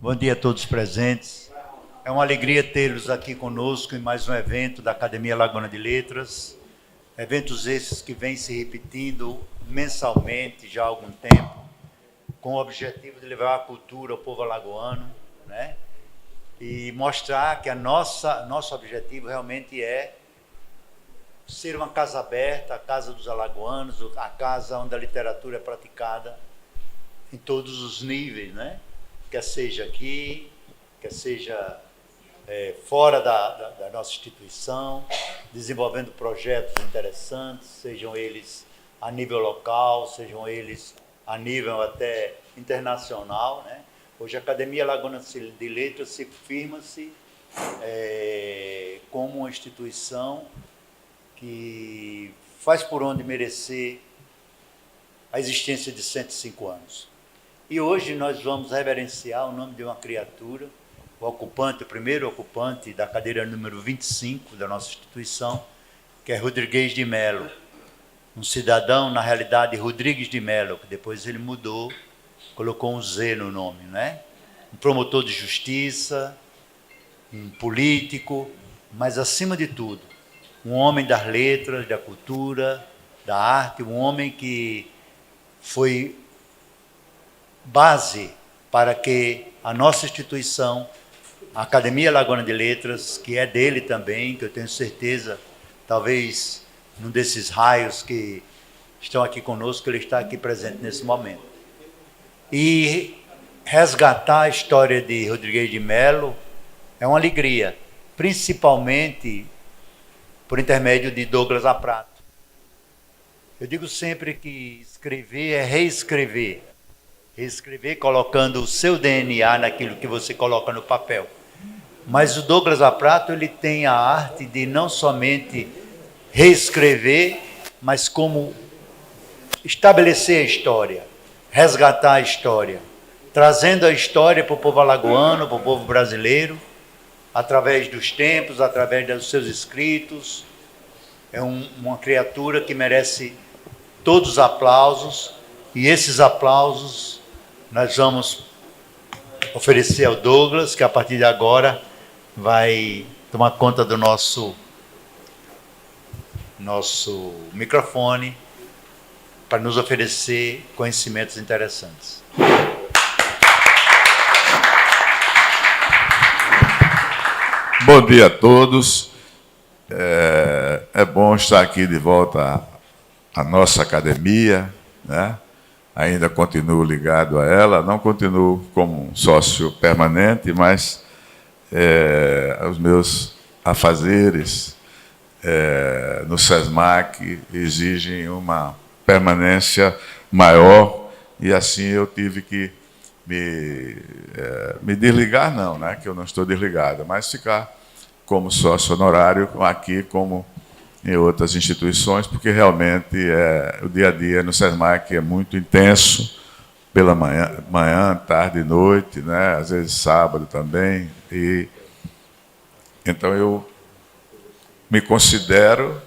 Bom dia a todos presentes. É uma alegria tê-los aqui conosco em mais um evento da Academia Alagoana de Letras. Eventos esses que vêm se repetindo mensalmente já há algum tempo, com o objetivo de levar a cultura ao povo alagoano, né? E mostrar que nosso objetivo realmente é ser uma casa aberta, a casa dos alagoanos, a casa onde a literatura é praticada em todos os níveis, né? Quer seja aqui, quer seja fora da nossa instituição, desenvolvendo projetos interessantes, sejam eles a nível local, sejam eles a nível até internacional, né? Hoje a Academia Alagoana de Letras se firma-se como uma instituição que faz por onde merecer a existência de 105 anos. E hoje nós vamos reverenciar o nome de uma criatura, o primeiro ocupante da cadeira número 25 da nossa instituição, que é Rodrigues de Melo. Um cidadão, na realidade, Rodrigues de Melo, que depois ele mudou, colocou um Z no nome, né? Um promotor de justiça, um político, mas, acima de tudo, um homem das letras, da cultura, da arte, um homem que foi base para que a nossa instituição, a Academia Alagoana de Letras, que é dele também, que eu tenho certeza, talvez num desses raios que estão aqui conosco, ele está aqui presente nesse momento. E resgatar a história de Rodrigues de Melo é uma alegria, principalmente por intermédio de Douglas Aprato. Eu digo sempre que escrever é reescrever. Reescrever colocando o seu DNA naquilo que você coloca no papel. Mas o Douglas Aprato, ele tem a arte de não somente reescrever, mas como estabelecer a história, resgatar a história, trazendo a história para o povo alagoano, para o povo brasileiro, através dos tempos, através dos seus escritos. É uma criatura que merece todos os aplausos, e esses aplausos nós vamos oferecer ao Douglas, que a partir de agora vai tomar conta do nosso microfone para nos oferecer conhecimentos interessantes. Bom dia a todos. É bom estar aqui de volta à nossa academia, né? Ainda continuo ligado a ela, não continuo como um sócio permanente, mas os meus afazeres no SESMAC exigem uma permanência maior, e assim eu tive que me desligar, não, né? Que eu não estou desligado, mas ficar como sócio honorário aqui, como em outras instituições, porque realmente o dia a dia no SESMAC é muito intenso, pela manhã, tarde e noite, né? Às vezes sábado também. E então eu me considero,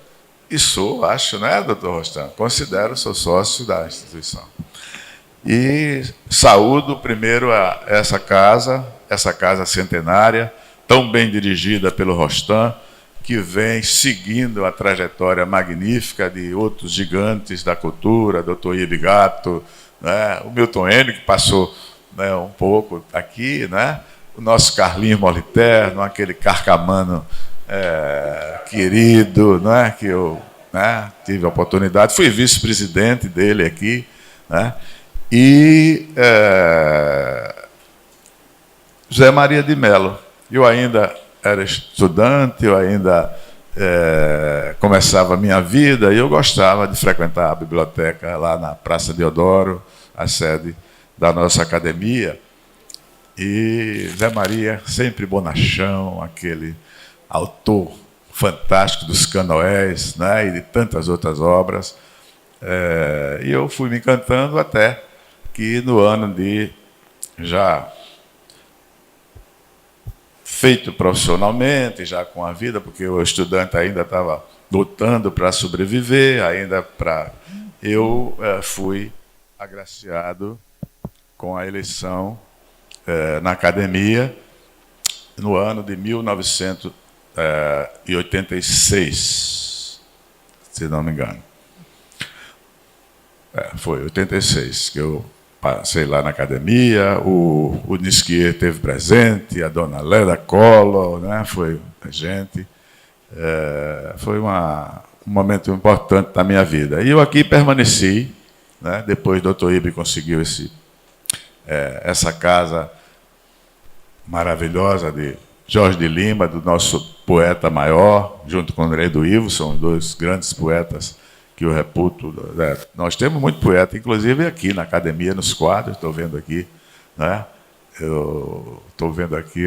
e sou, acho, né, doutor Rostam? Sou sócio da instituição. E saúdo primeiro essa casa centenária, tão bem dirigida pelo Rostam, que vem seguindo a trajetória magnífica de outros gigantes da cultura, doutor Ibe Gato, né? O Milton Enio, que passou, né, um pouco aqui, né? O nosso Carlinhos Moliterno, aquele carcamano querido, né? Que eu, né, tive a oportunidade, fui vice-presidente dele aqui, né? E José Maria de Melo. Eu ainda era estudante, eu ainda começava a minha vida, e eu gostava de frequentar a biblioteca lá na Praça Deodoro, a sede da nossa academia. E Zé Maria, sempre bonachão, aquele autor fantástico dos Canoés, né, e de tantas outras obras. E eu fui me encantando até que no ano de já feito profissionalmente, já com a vida, porque o estudante ainda estava lutando para sobreviver, eu fui agraciado com a eleição na academia no ano de 1986, se não me engano. Foi 86 que eu passei lá na academia, o Nisquier esteve presente, a dona Leda Collor, né, foi a gente. Foi um momento importante da minha vida. E eu aqui permaneci, né, depois o Dr. Ibe conseguiu essa casa maravilhosa de Jorge de Lima, do nosso poeta maior, junto com André do Ivo, são os dois grandes poetas que eu reputo. Nós temos muito poeta, inclusive aqui na academia, nos quadros, estou vendo aqui, né? Eu estou vendo aqui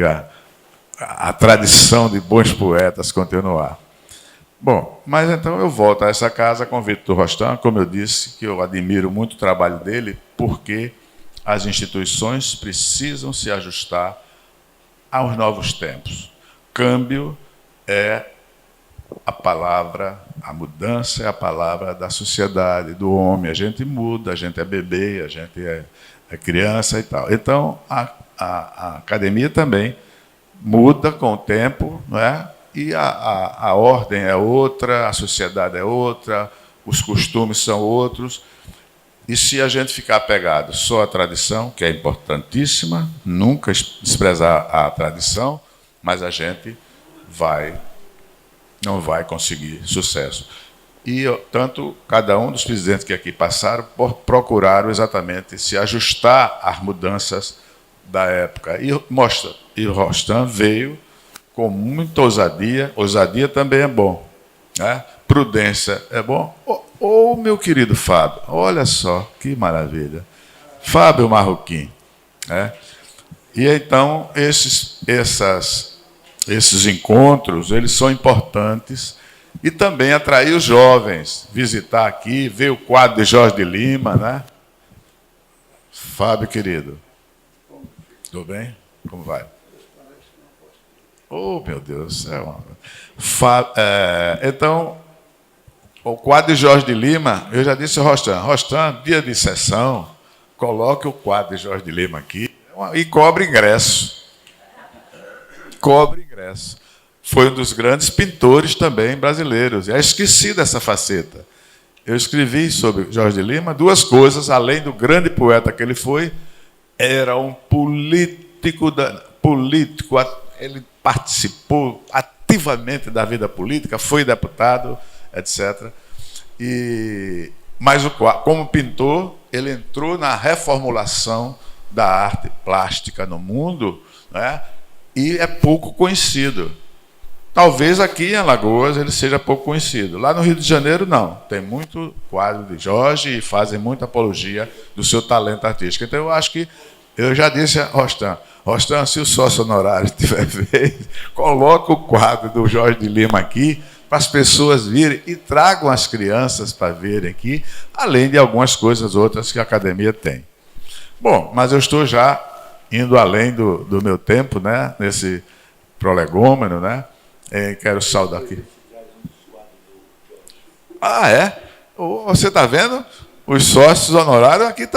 a tradição de bons poetas continuar. Bom, mas então eu volto a essa casa, convite do Rostand, como eu disse, que eu admiro muito o trabalho dele, porque as instituições precisam se ajustar aos novos tempos. Câmbio é a palavra, a mudança é a palavra da sociedade, do homem. A gente muda, a gente é bebê, a gente é criança e tal. Então, a academia também muda com o tempo, não é? E a ordem é outra, a sociedade é outra, os costumes são outros. E se a gente ficar apegado só à tradição, que é importantíssima, nunca desprezar a tradição, mas a gente não vai conseguir sucesso. E, tanto, cada um dos presidentes que aqui passaram procuraram exatamente se ajustar às mudanças da época. E o Rostand veio com muita ousadia. Ousadia também é bom, né? Prudência é bom. Meu querido Fábio, olha só que maravilha. Fábio Marroquim, né? E então esses encontros, eles são importantes, e também atrair os jovens, visitar aqui, ver o quadro de Jorge de Lima, né? Fábio, querido, tudo bem? Como vai? Oh, meu Deus do céu. Então, o quadro de Jorge de Lima, eu já disse ao Rostand, dia de sessão, coloque o quadro de Jorge de Lima aqui e cobre ingresso. Cobre ingresso. Foi um dos grandes pintores também brasileiros. Eu esqueci dessa faceta. Eu escrevi sobre Jorge de Lima duas coisas, além do grande poeta que ele foi, era um político, ele participou ativamente da vida política, foi deputado, etc. Mas como pintor, ele entrou na reformulação da arte plástica no mundo, né? E é pouco conhecido. Talvez aqui em Alagoas ele seja pouco conhecido. Lá no Rio de Janeiro, não. Tem muito quadro de Jorge e fazem muita apologia do seu talento artístico. Então, eu acho que, eu já disse a Rostand, se o sócio honorário tiver vez, coloca o quadro do Jorge de Lima aqui, para as pessoas virem e tragam as crianças para verem aqui, além de algumas coisas outras que a academia tem. Bom, mas eu estou já indo além do meu tempo, né, nesse prolegômeno, né? Quero saudar aqui. É? Você está vendo? Os sócios honorários aqui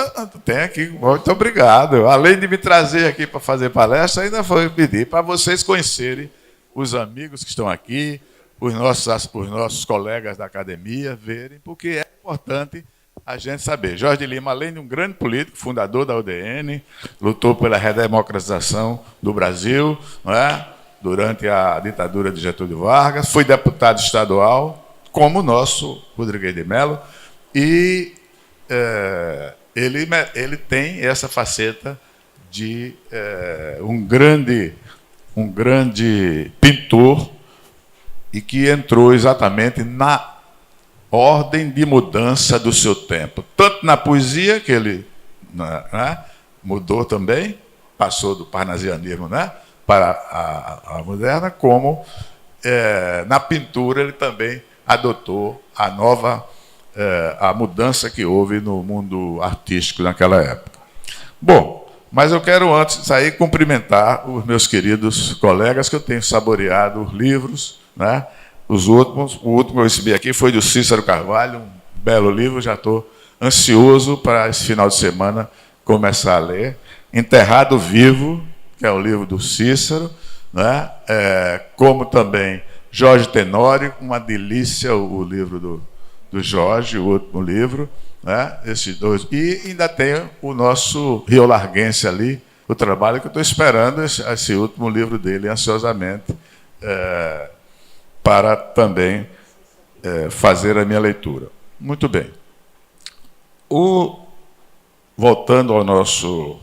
tem aqui. Muito obrigado. Além de me trazer aqui para fazer palestra, ainda foi pedir para vocês conhecerem os amigos que estão aqui, os nossos colegas da academia, verem, porque é importante a gente saber. Jorge de Lima, além de um grande político, fundador da UDN, lutou pela redemocratização do Brasil, não é? Durante a ditadura de Getúlio Vargas, foi deputado estadual, como o nosso Rodrigues de Mello, e ele tem essa faceta de um grande pintor, e que entrou exatamente na ordem de mudança do seu tempo. Tanto na poesia, que ele, né, mudou também, passou do parnasianismo, né, para a moderna, como na pintura ele também adotou a mudança que houve no mundo artístico naquela época. Bom, mas eu quero antes de sair cumprimentar os meus queridos colegas, que eu tenho saboreado os livros, né? O último que eu recebi aqui foi do Cícero Carvalho, um belo livro, já estou ansioso para esse final de semana começar a ler, Enterrado Vivo, que é o livro do Cícero, né? Como também Jorge Tenório, uma delícia o livro do Jorge, o último livro, né? Esses dois. E ainda tem o nosso Rio Larguense ali, o trabalho que eu estou esperando, esse último livro dele, ansiosamente, para também fazer a minha leitura. Muito bem. Voltando ao nosso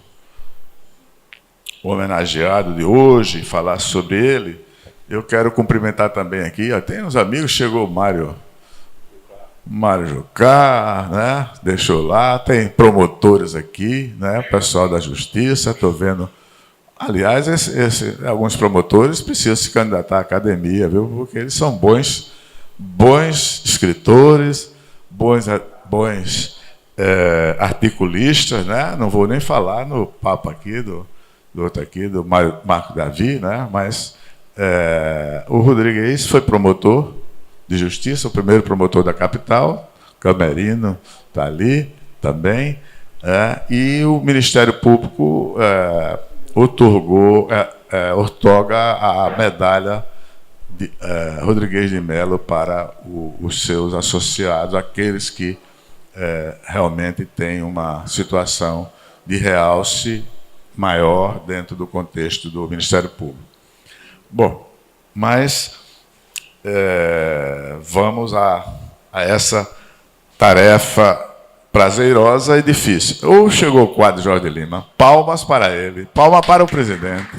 homenageado de hoje, falar sobre ele, eu quero cumprimentar também aqui, tem uns amigos, chegou o Mário Jucá, né? Deixou lá, tem promotores aqui, né? Pessoal da Justiça, estou vendo. Aliás, alguns promotores precisam se candidatar à academia, viu? Porque eles são bons escritores, bons articulistas, né? Não vou nem falar no papo aqui do outro aqui, do Marco Davi, né? Mas o Rodrigues foi promotor de justiça, o primeiro promotor da capital, Camerino está ali também, e o Ministério Público outorga a medalha de Rodrigues de Mello para os seus associados, aqueles que realmente têm uma situação de realce maior dentro do contexto do Ministério Público. Bom, mas vamos a essa tarefa prazerosa e difícil. Chegou o quadro Jorge de Lima. Palmas para ele. Palma para o presidente.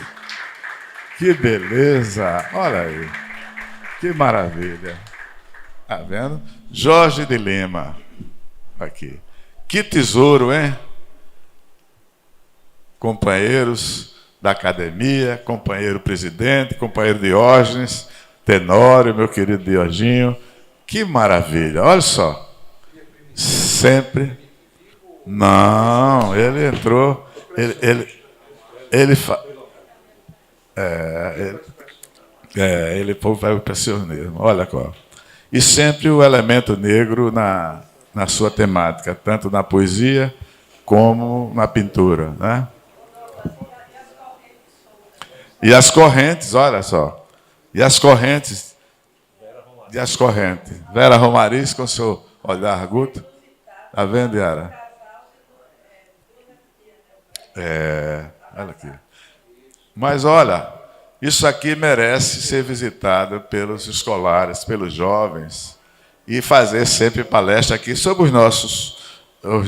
Que beleza. Olha aí. Que maravilha. Está vendo? Jorge de Lima. Aqui. Que tesouro, hein? Companheiros da academia, companheiro presidente, companheiro Diógenes, Tenório, meu querido Dioginho. Que maravilha. Olha só. Sempre. Não, ele entrou. Ele foi o impressionismo. Olha qual. E sempre o elemento negro na sua temática, tanto na poesia como na pintura, né? E as correntes, olha só. E as correntes. Vera Romariz com seu olhar arguto. Está vendo, Yara? Olha aqui. Mas, olha, isso aqui merece ser visitado pelos escolares, pelos jovens, e fazer sempre palestra aqui sobre os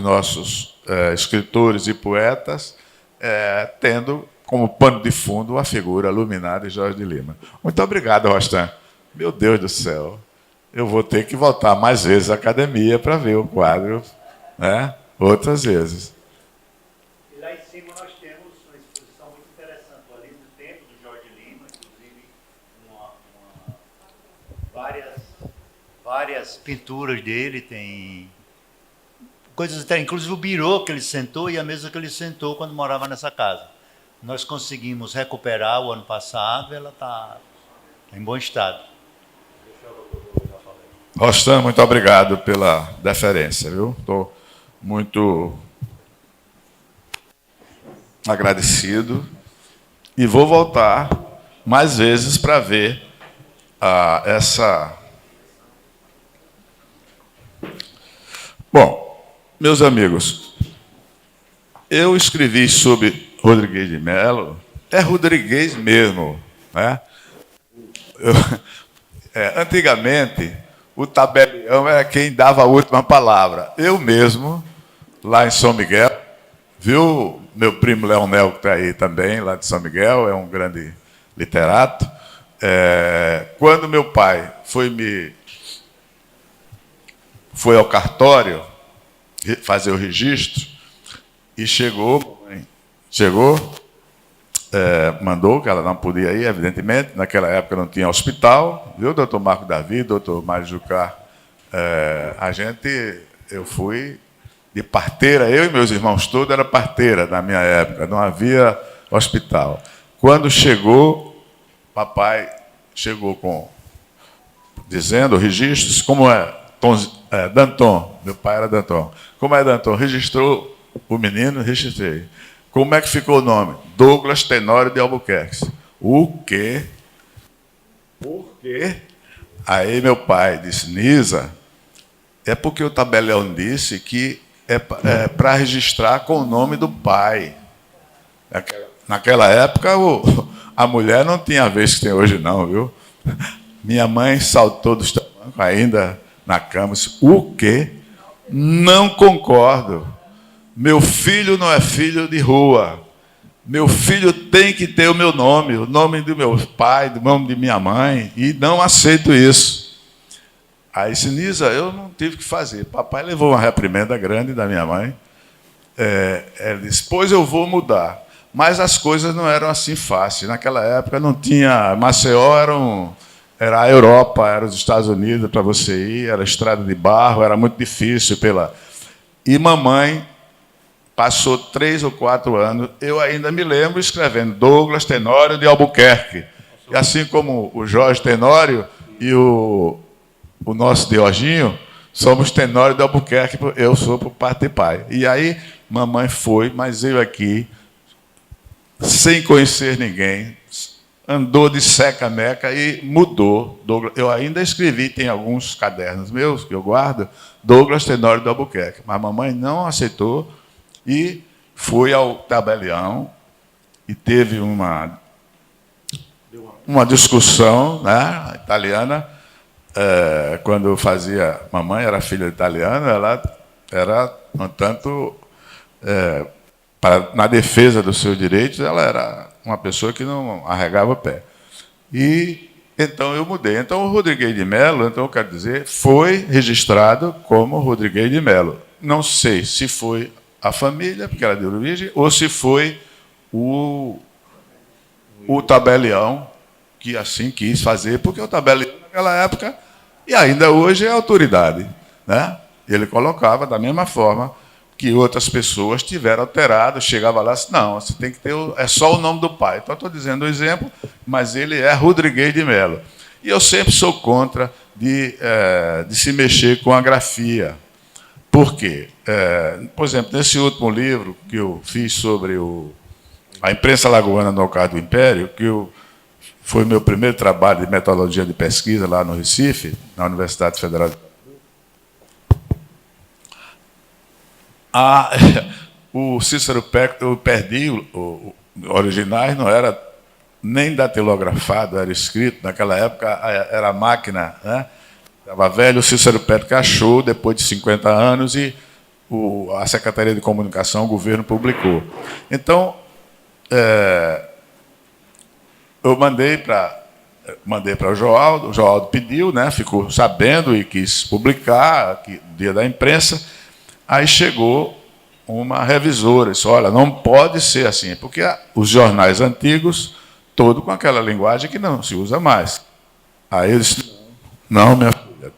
nossos escritores e poetas, tendo como pano de fundo a figura iluminada de Jorge de Lima. Muito obrigado, Rostan. Meu Deus do céu. Eu vou ter que voltar mais vezes à academia para ver o quadro, né? Outras vezes. E lá em cima nós temos uma exposição muito interessante, ali do tempo do Jorge Lima, inclusive várias pinturas dele, tem coisas, inclusive o birô que ele sentou e a mesa que ele sentou quando morava nessa casa. Nós conseguimos recuperar o ano passado, ela está em bom estado. Rostan, muito obrigado pela deferência, viu? Estou muito agradecido e vou voltar mais vezes para ver essa... Bom, meus amigos, eu escrevi sobre Rodrigues de Mello, é Rodrigues mesmo, né? Antigamente, o tabelião era quem dava a última palavra. Eu mesmo, lá em São Miguel, viu meu primo Leonel, que está aí também, lá de São Miguel, é um grande literato. Quando meu pai foi ao cartório fazer o registro, e mandou, que ela não podia ir, evidentemente, naquela época não tinha hospital, viu, doutor Marco Davi, doutor Mário Jucá, eu fui de parteira, eu e meus irmãos todos era parteira na minha época, não havia hospital. Quando chegou, papai chegou dizendo registros, como Danton, meu pai era Danton, como é Danton, registrou o menino, registrei. Como é que ficou o nome? Douglas Tenório de Albuquerque. O quê? Por quê? Aí meu pai disse, Nisa, é porque o tabelião disse que é para registrar com o nome do pai. Naquela época, a mulher não tinha a vez que tem hoje, não, viu? Minha mãe saltou dos tamancos ainda na cama e disse, o quê? Não concordo. Meu filho não é filho de rua. Meu filho tem que ter o meu nome, o nome do meu pai, o nome de minha mãe, e não aceito isso. Aí, Sinisa, eu não tive o que fazer. Papai levou uma reprimenda grande da minha mãe. Ela disse, pois eu vou mudar. Mas as coisas não eram assim fáceis. Naquela época não tinha... Maceió era a Europa, era os Estados Unidos para você ir, era estrada de barro, era muito difícil. E mamãe passou 3 ou 4 anos, eu ainda me lembro escrevendo Douglas Tenório de Albuquerque. E assim como o Jorge Tenório e o nosso Dioginho, somos Tenório de Albuquerque, eu sou por parte de pai. E aí, mamãe foi, mas eu aqui, sem conhecer ninguém, andou de seca-meca e mudou. Eu ainda escrevi, tem alguns cadernos meus que eu guardo, Douglas Tenório de Albuquerque. Mas a mamãe não aceitou e foi ao tabelião e teve uma discussão, né, italiana. Quando fazia... Mamãe era filha de italiano, ela era, um tanto... na defesa dos seus direitos, ela era uma pessoa que não arregava o pé. E então eu mudei. Então o Rodrigues de Melo, então eu quero dizer, foi registrado como Rodrigues de Melo. Não sei se foi a família, porque era de origem, ou se foi o tabelião que assim quis fazer, porque o tabelião naquela época, e ainda hoje é autoridade, né? Ele colocava da mesma forma que outras pessoas tiveram alterado, chegava lá e disse, não, você tem que ter, é só o nome do pai. Então, estou dizendo o exemplo, mas ele é Rodrigues de Melo. E eu sempre sou contra de se mexer com a grafia. Por quê? Por exemplo, nesse último livro que eu fiz sobre a imprensa alagoana no ocaso do Império, foi meu primeiro trabalho de metodologia de pesquisa lá no Recife, na Universidade Federal de o Cícero Peck, eu perdi originais, não era nem datilografado, era escrito. Naquela época era a máquina, né? Estava velho, o Cícero Peck achou, depois de 50 anos, e a Secretaria de Comunicação, o governo, publicou. Então, eu mandei para o Joaldo pediu, né? Ficou sabendo e quis publicar, dia da imprensa. Aí chegou uma revisora e disse, olha, não pode ser assim, porque os jornais antigos, todos com aquela linguagem que não se usa mais. Aí eu disse, não, minha filha,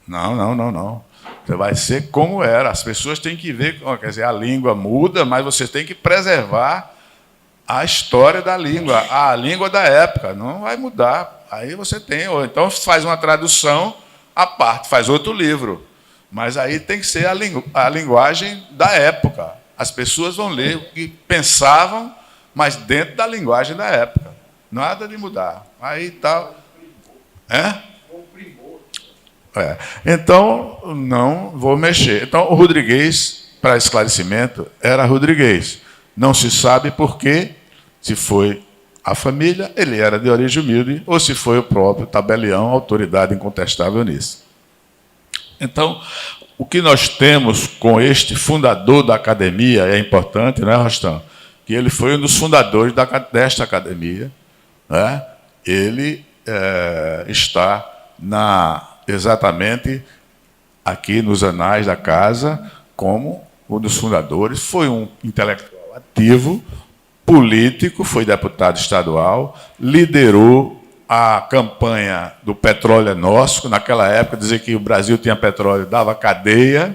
não. Você vai ser como era. As pessoas têm que ver, quer dizer, a língua muda, mas você tem que preservar a história da língua, a língua da época, não vai mudar. Aí você tem, ou então faz uma tradução à parte, faz outro livro. Mas aí tem que ser a linguagem da época. As pessoas vão ler o que pensavam, mas dentro da linguagem da época. Nada de mudar. Aí tal. Então, não vou mexer. Então, o Rodrigues, para esclarecimento, era Rodrigues. Não se sabe por quê, se foi a família, ele era de origem humilde, ou se foi o próprio tabelião, autoridade incontestável nisso. Então, o que nós temos com este fundador da academia é importante, não é, Rostão? Que ele foi um dos fundadores desta academia. Né? Ele está exatamente aqui nos anais da casa como um dos fundadores. Foi um intelectual ativo, político, foi deputado estadual, liderou a campanha do petróleo é nosso. Naquela época, dizer que o Brasil tinha petróleo dava cadeia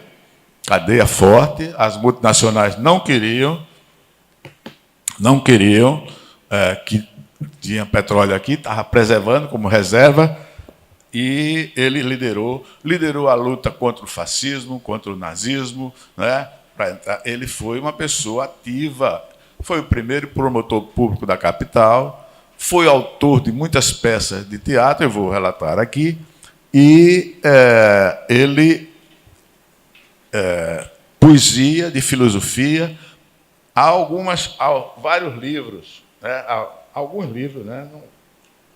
forte. As multinacionais não queriam que tinha petróleo aqui, estava preservando como reserva, e ele liderou a luta contra o fascismo, contra o nazismo, né? Ele foi uma pessoa ativa foi o primeiro promotor público da capital, foi autor de muitas peças de teatro, eu vou relatar aqui, e poesia, de filosofia, há vários livros, né? Alguns livros, né?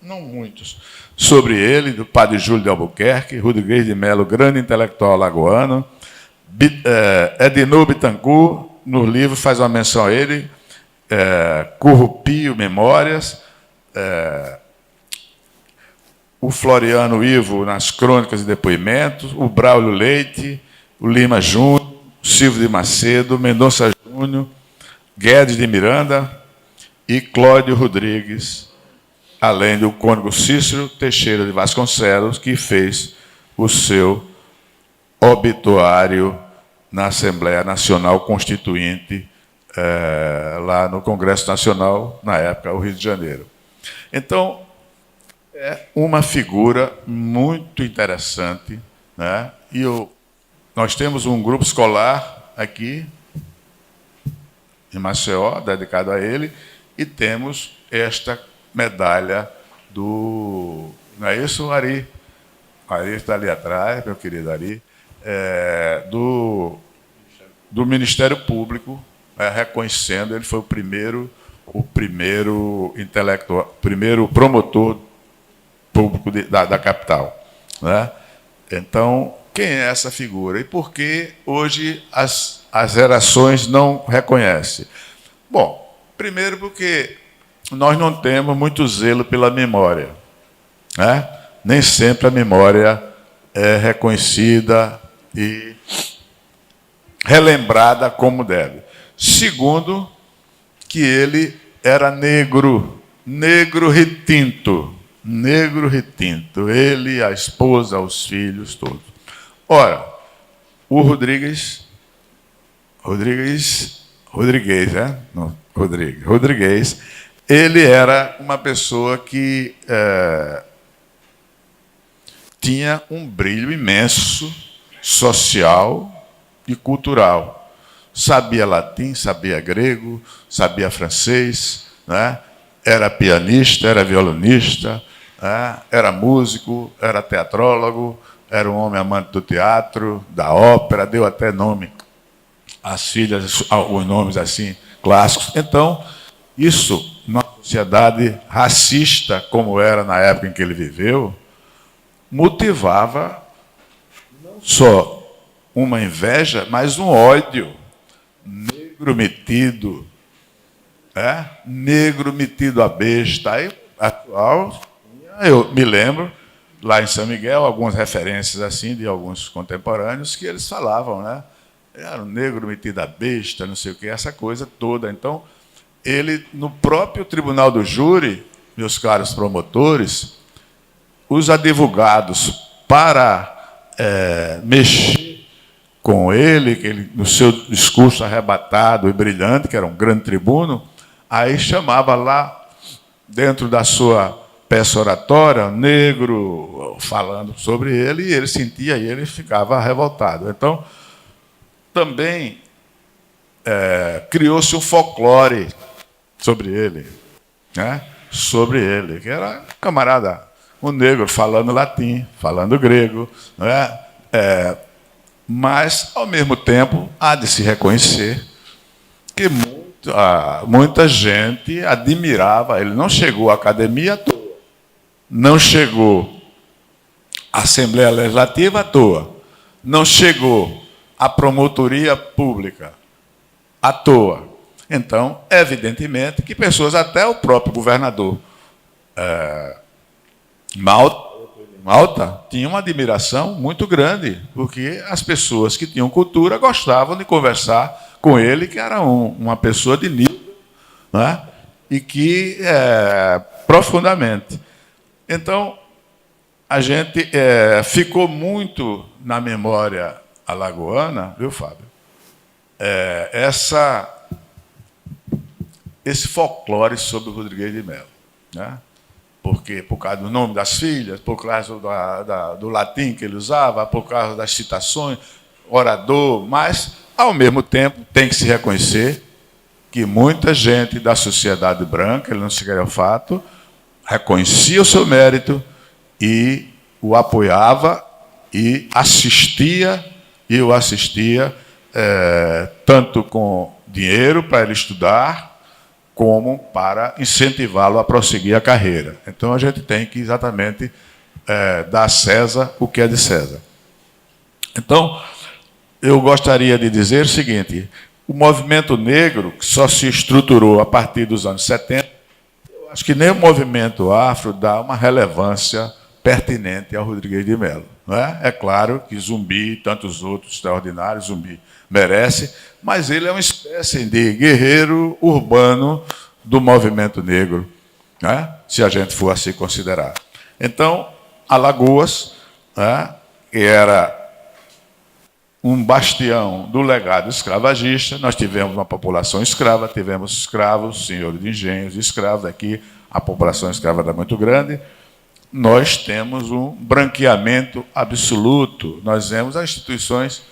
Não muitos, sobre ele, do padre Júlio de Albuquerque, Rodrigues de Melo, grande intelectual alagoano, Edinô Bittencourt, no livro faz uma menção a ele, Currupio, Memórias, o Floriano Ivo, nas Crônicas e Depoimentos, o Braulio Leite, o Lima Júnior, o Silvio de Macedo, Mendonça Júnior, Guedes de Miranda e Cláudio Rodrigues, além do cônego Cícero Teixeira de Vasconcelos, que fez o seu obituário na Assembleia Nacional Constituinte, lá no Congresso Nacional, na época, o Rio de Janeiro. Então, é uma figura muito interessante, né? E nós temos um grupo escolar aqui, em Maceió, dedicado a ele, e temos esta medalha do... Não é isso, Ari? Ari está ali atrás, meu querido Ari, do Ministério Público, reconhecendo, ele foi o primeiro intelectual, primeiro promotor público da capital, né? Então, quem é essa figura? E por que hoje as gerações não reconhecem? Bom, primeiro porque nós não temos muito zelo pela memória, né? Nem sempre a memória é reconhecida e relembrada como deve. Segundo, que ele era negro retinto, ele, a esposa, os filhos, todos. Ora, o Rodrigues, né? Não, Rodrigues, ele era uma pessoa que tinha um brilho imenso, social e cultural. Sabia latim, sabia grego, sabia francês, né? Era pianista, era violonista, né? Era músico, era teatrólogo, era um homem amante do teatro, da ópera, deu até nome às filhas, alguns nomes assim clássicos. Então, isso, numa sociedade racista, como era na época em que ele viveu, motivava não só uma inveja, mas um ódio. Negro metido, negro metido a besta. Aí, atual, eu me lembro, lá em São Miguel, algumas referências assim de alguns contemporâneos que eles falavam, né? Era um negro metido a besta, não sei o que, essa coisa toda. Então, ele, no próprio tribunal do júri, meus caros promotores, os advogados, para mexer com ele, que ele, no seu discurso arrebatado e brilhante, que era um grande tribuno, aí chamava lá, dentro da sua peça oratória, negro, falando sobre ele, e ele sentia e ele ficava revoltado. Então, também criou-se um folclore sobre ele, né? Sobre ele, que era camarada, um negro falando latim, falando grego, né? Mas, ao mesmo tempo, há de se reconhecer que muita gente admirava. Ele não chegou à academia à toa, não chegou à Assembleia Legislativa à toa, não chegou à promotoria pública à toa. Então, evidentemente que pessoas, até o próprio governador Malta tinha uma admiração muito grande, porque as pessoas que tinham cultura gostavam de conversar com ele, que era uma pessoa de nível, né? E que profundamente. Então, a gente ficou muito na memória alagoana, viu, Fábio? Esse folclore sobre o Rodrigues de Melo, né? Porque, por causa do nome das filhas, por causa do latim que ele usava, por causa das citações, orador, mas, ao mesmo tempo, tem que se reconhecer que muita gente da sociedade branca, ele não se queria fato, reconhecia o seu mérito e o apoiava e o assistia tanto com dinheiro para ele estudar, como para incentivá-lo a prosseguir a carreira. Então, a gente tem que exatamente dar a César o que é de César. Então, eu gostaria de dizer o seguinte: o movimento negro, que só se estruturou a partir dos anos 70, eu acho que nem o movimento afro dá uma relevância pertinente ao Rodrigues de Mello. Não é? É claro que Zumbi e tantos outros extraordinários, Zumbi merece, mas ele é uma espécie de guerreiro urbano do movimento negro, né? Se a gente for assim considerar. Então, Alagoas, né, que era um bastião do legado escravagista, nós tivemos uma população escrava, tivemos escravos, senhores de engenhos, escravos, aqui a população escrava era muito grande. Nós temos um branqueamento absoluto, nós vemos as instituições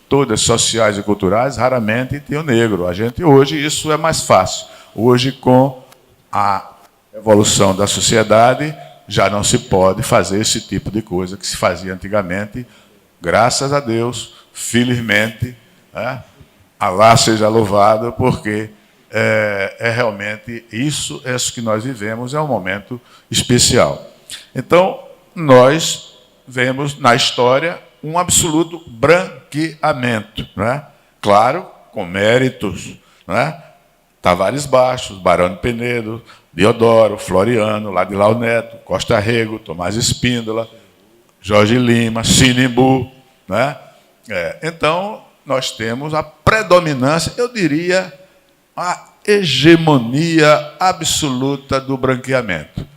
todas sociais e culturais, raramente tem o negro. A gente, hoje, isso é mais fácil. Hoje, com a evolução da sociedade, já não se pode fazer esse tipo de coisa que se fazia antigamente. Graças a Deus, felizmente, né? Alá seja louvado, porque realmente isso que nós vivemos, é um momento especial. Então, nós vemos na história um absoluto branqueamento, né? Claro, com méritos, né? Tavares Baixos, Barão de Penedo, Deodoro, Floriano, Ladilau Neto, Costa Rego, Tomás Espíndola, Jorge Lima, Sinimbu, né? Então, nós temos a predominância, eu diria, a hegemonia absoluta do branqueamento.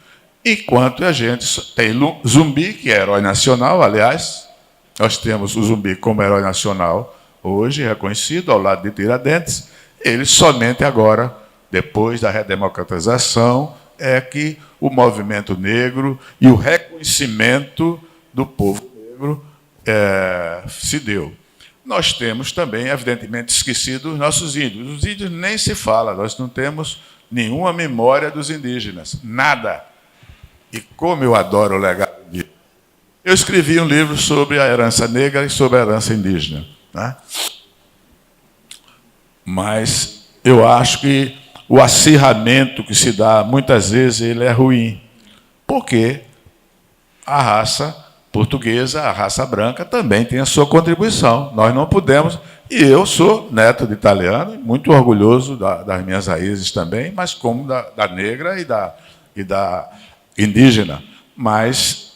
Enquanto a gente tem Zumbi, que é herói nacional, aliás, nós temos o Zumbi como herói nacional hoje, reconhecido, ao lado de Tiradentes. Ele somente agora, depois da redemocratização, é que o movimento negro e o reconhecimento do povo negro se deu. Nós temos também, evidentemente, esquecido os nossos índios. Os índios nem se fala, nós não temos nenhuma memória dos indígenas, nada. E como eu adoro o legado indígena. Eu escrevi um livro sobre a herança negra e sobre a herança indígena, né? Mas eu acho que o acirramento que se dá, muitas vezes, ele é ruim. Porque a raça portuguesa, a raça branca, também tem a sua contribuição. Nós não podemos... E eu sou neto de italiano, muito orgulhoso das minhas raízes também, mas como da negra e da indígena. Mas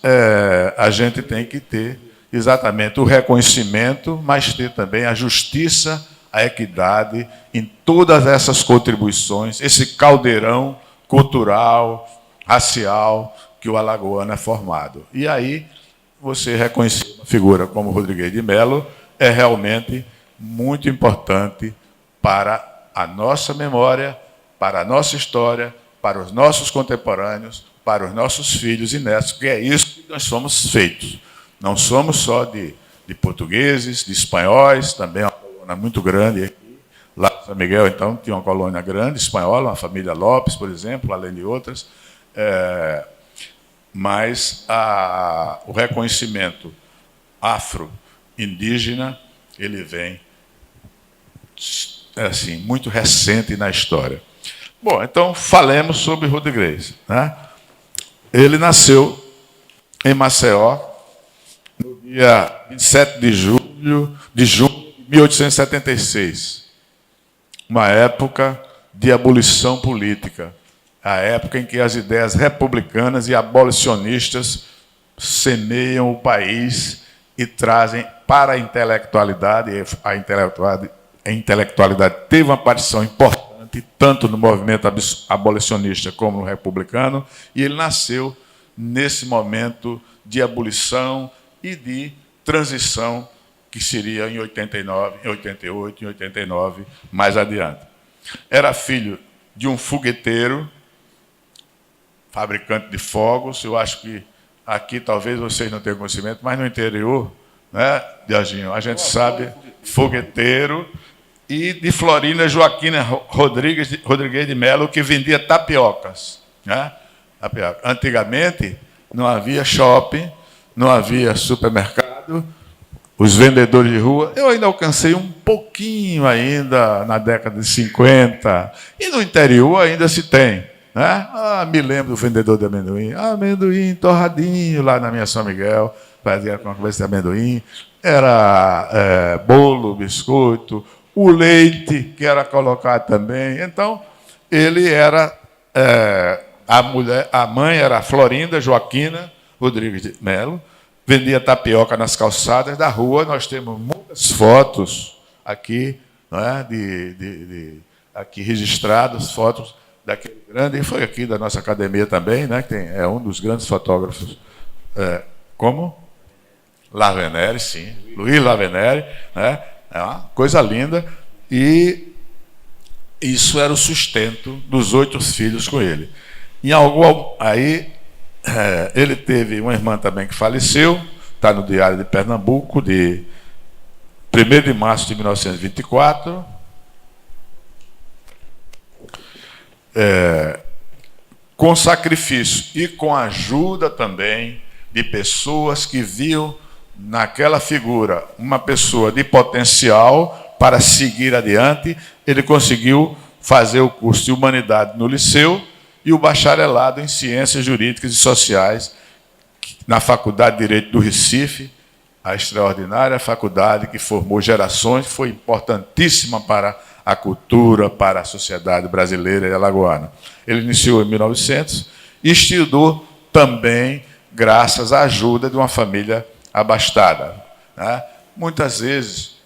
a gente tem que ter exatamente o reconhecimento, mas ter também a justiça, a equidade em todas essas contribuições, esse caldeirão cultural, racial, que o alagoano é formado. E aí, você reconhecer uma figura como Rodrigues de Mello é realmente muito importante para a nossa memória, para a nossa história, para os nossos contemporâneos, para os nossos filhos e netos, porque é isso que nós somos feitos. Não somos só de portugueses, de espanhóis, também é uma colônia muito grande aqui. Lá em São Miguel, então, tinha uma colônia grande, espanhola, uma família Lopes, por exemplo, além de outras. Mas o reconhecimento afro-indígena, ele vem assim, muito recente na história. Bom, então, falemos sobre Rodrigues, né? Ele nasceu em Maceió, no dia 27 de junho de 1876, uma época de abolição política, a época em que as ideias republicanas e abolicionistas semeiam o país e trazem para a intelectualidade. A intelectualidade teve uma aparição importante, tanto no movimento abolicionista como no republicano, e ele nasceu nesse momento de abolição e de transição, que seria em 89, em 88, em 89, mais adiante. Era filho de um fogueteiro, fabricante de fogos. Eu acho que aqui talvez vocês não tenham conhecimento, mas no interior, né, Diaginho, a gente sabe, fogueteiro, e de Florinda Joaquina Rodrigues de Melo, que vendia tapiocas, né? Tapioca. Antigamente, não havia shopping, não havia supermercado, os vendedores de rua. Eu ainda alcancei um pouquinho ainda na década de 50, e no interior ainda se tem. Né? Me lembro do vendedor de amendoim. Amendoim torradinho lá na minha São Miguel, fazia com a cabeça de amendoim. Era bolo, biscoito, o leite que era colocado também. Então, ele era... a mãe era Florinda Joaquina Rodrigues de Melo, vendia tapioca nas calçadas da rua. Nós temos muitas fotos aqui, não é? Aqui registradas, fotos daquele grande, e foi aqui da nossa academia também, né? Que é um dos grandes fotógrafos, como? Lavenere, sim, Luiz Lavenere, né? É uma coisa linda, e isso era o sustento dos 8 filhos com ele. Ele teve uma irmã também que faleceu, está no Diário de Pernambuco, de 1º de março de 1924. Com sacrifício e com ajuda também de pessoas que viam naquela figura uma pessoa de potencial para seguir adiante, ele conseguiu fazer o curso de Humanidade no Liceu e o bacharelado em Ciências Jurídicas e Sociais na Faculdade de Direito do Recife, a extraordinária faculdade que formou gerações, foi importantíssima para a cultura, para a sociedade brasileira e alagoana. Ele iniciou em 1900 e estudou também graças à ajuda de uma família abastada. Né? Muitas vezes,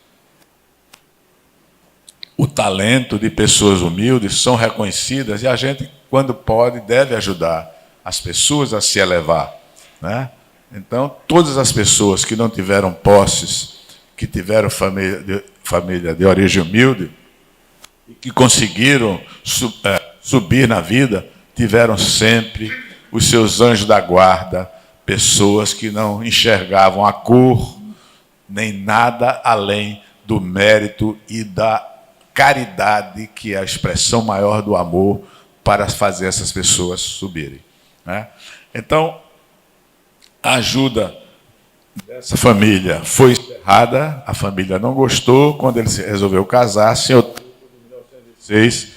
o talento de pessoas humildes são reconhecidas e a gente, quando pode, deve ajudar as pessoas a se elevar. Né? Então, todas as pessoas que não tiveram posses, que tiveram família de origem humilde, e que conseguiram subir na vida, tiveram sempre os seus anjos da guarda, pessoas que não enxergavam a cor, nem nada além do mérito e da caridade, que é a expressão maior do amor, para fazer essas pessoas subirem. Né? Então, a ajuda dessa família foi encerrada, a família não gostou, quando ele resolveu casar-se em outubro de 1906,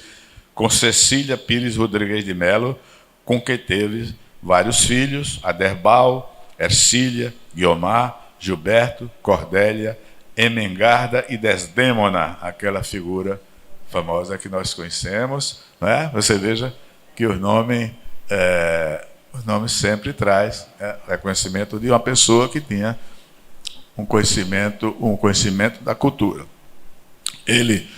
com Cecília Pires Rodrigues de Melo, com quem teve vários filhos: Aderbal, Ercília, Guiomar, Gilberto, Cordélia, Emengarda e Desdêmona, aquela figura famosa que nós conhecemos. Né? Você veja que os nomes sempre traz reconhecimento de uma pessoa que tinha um conhecimento da cultura. Ele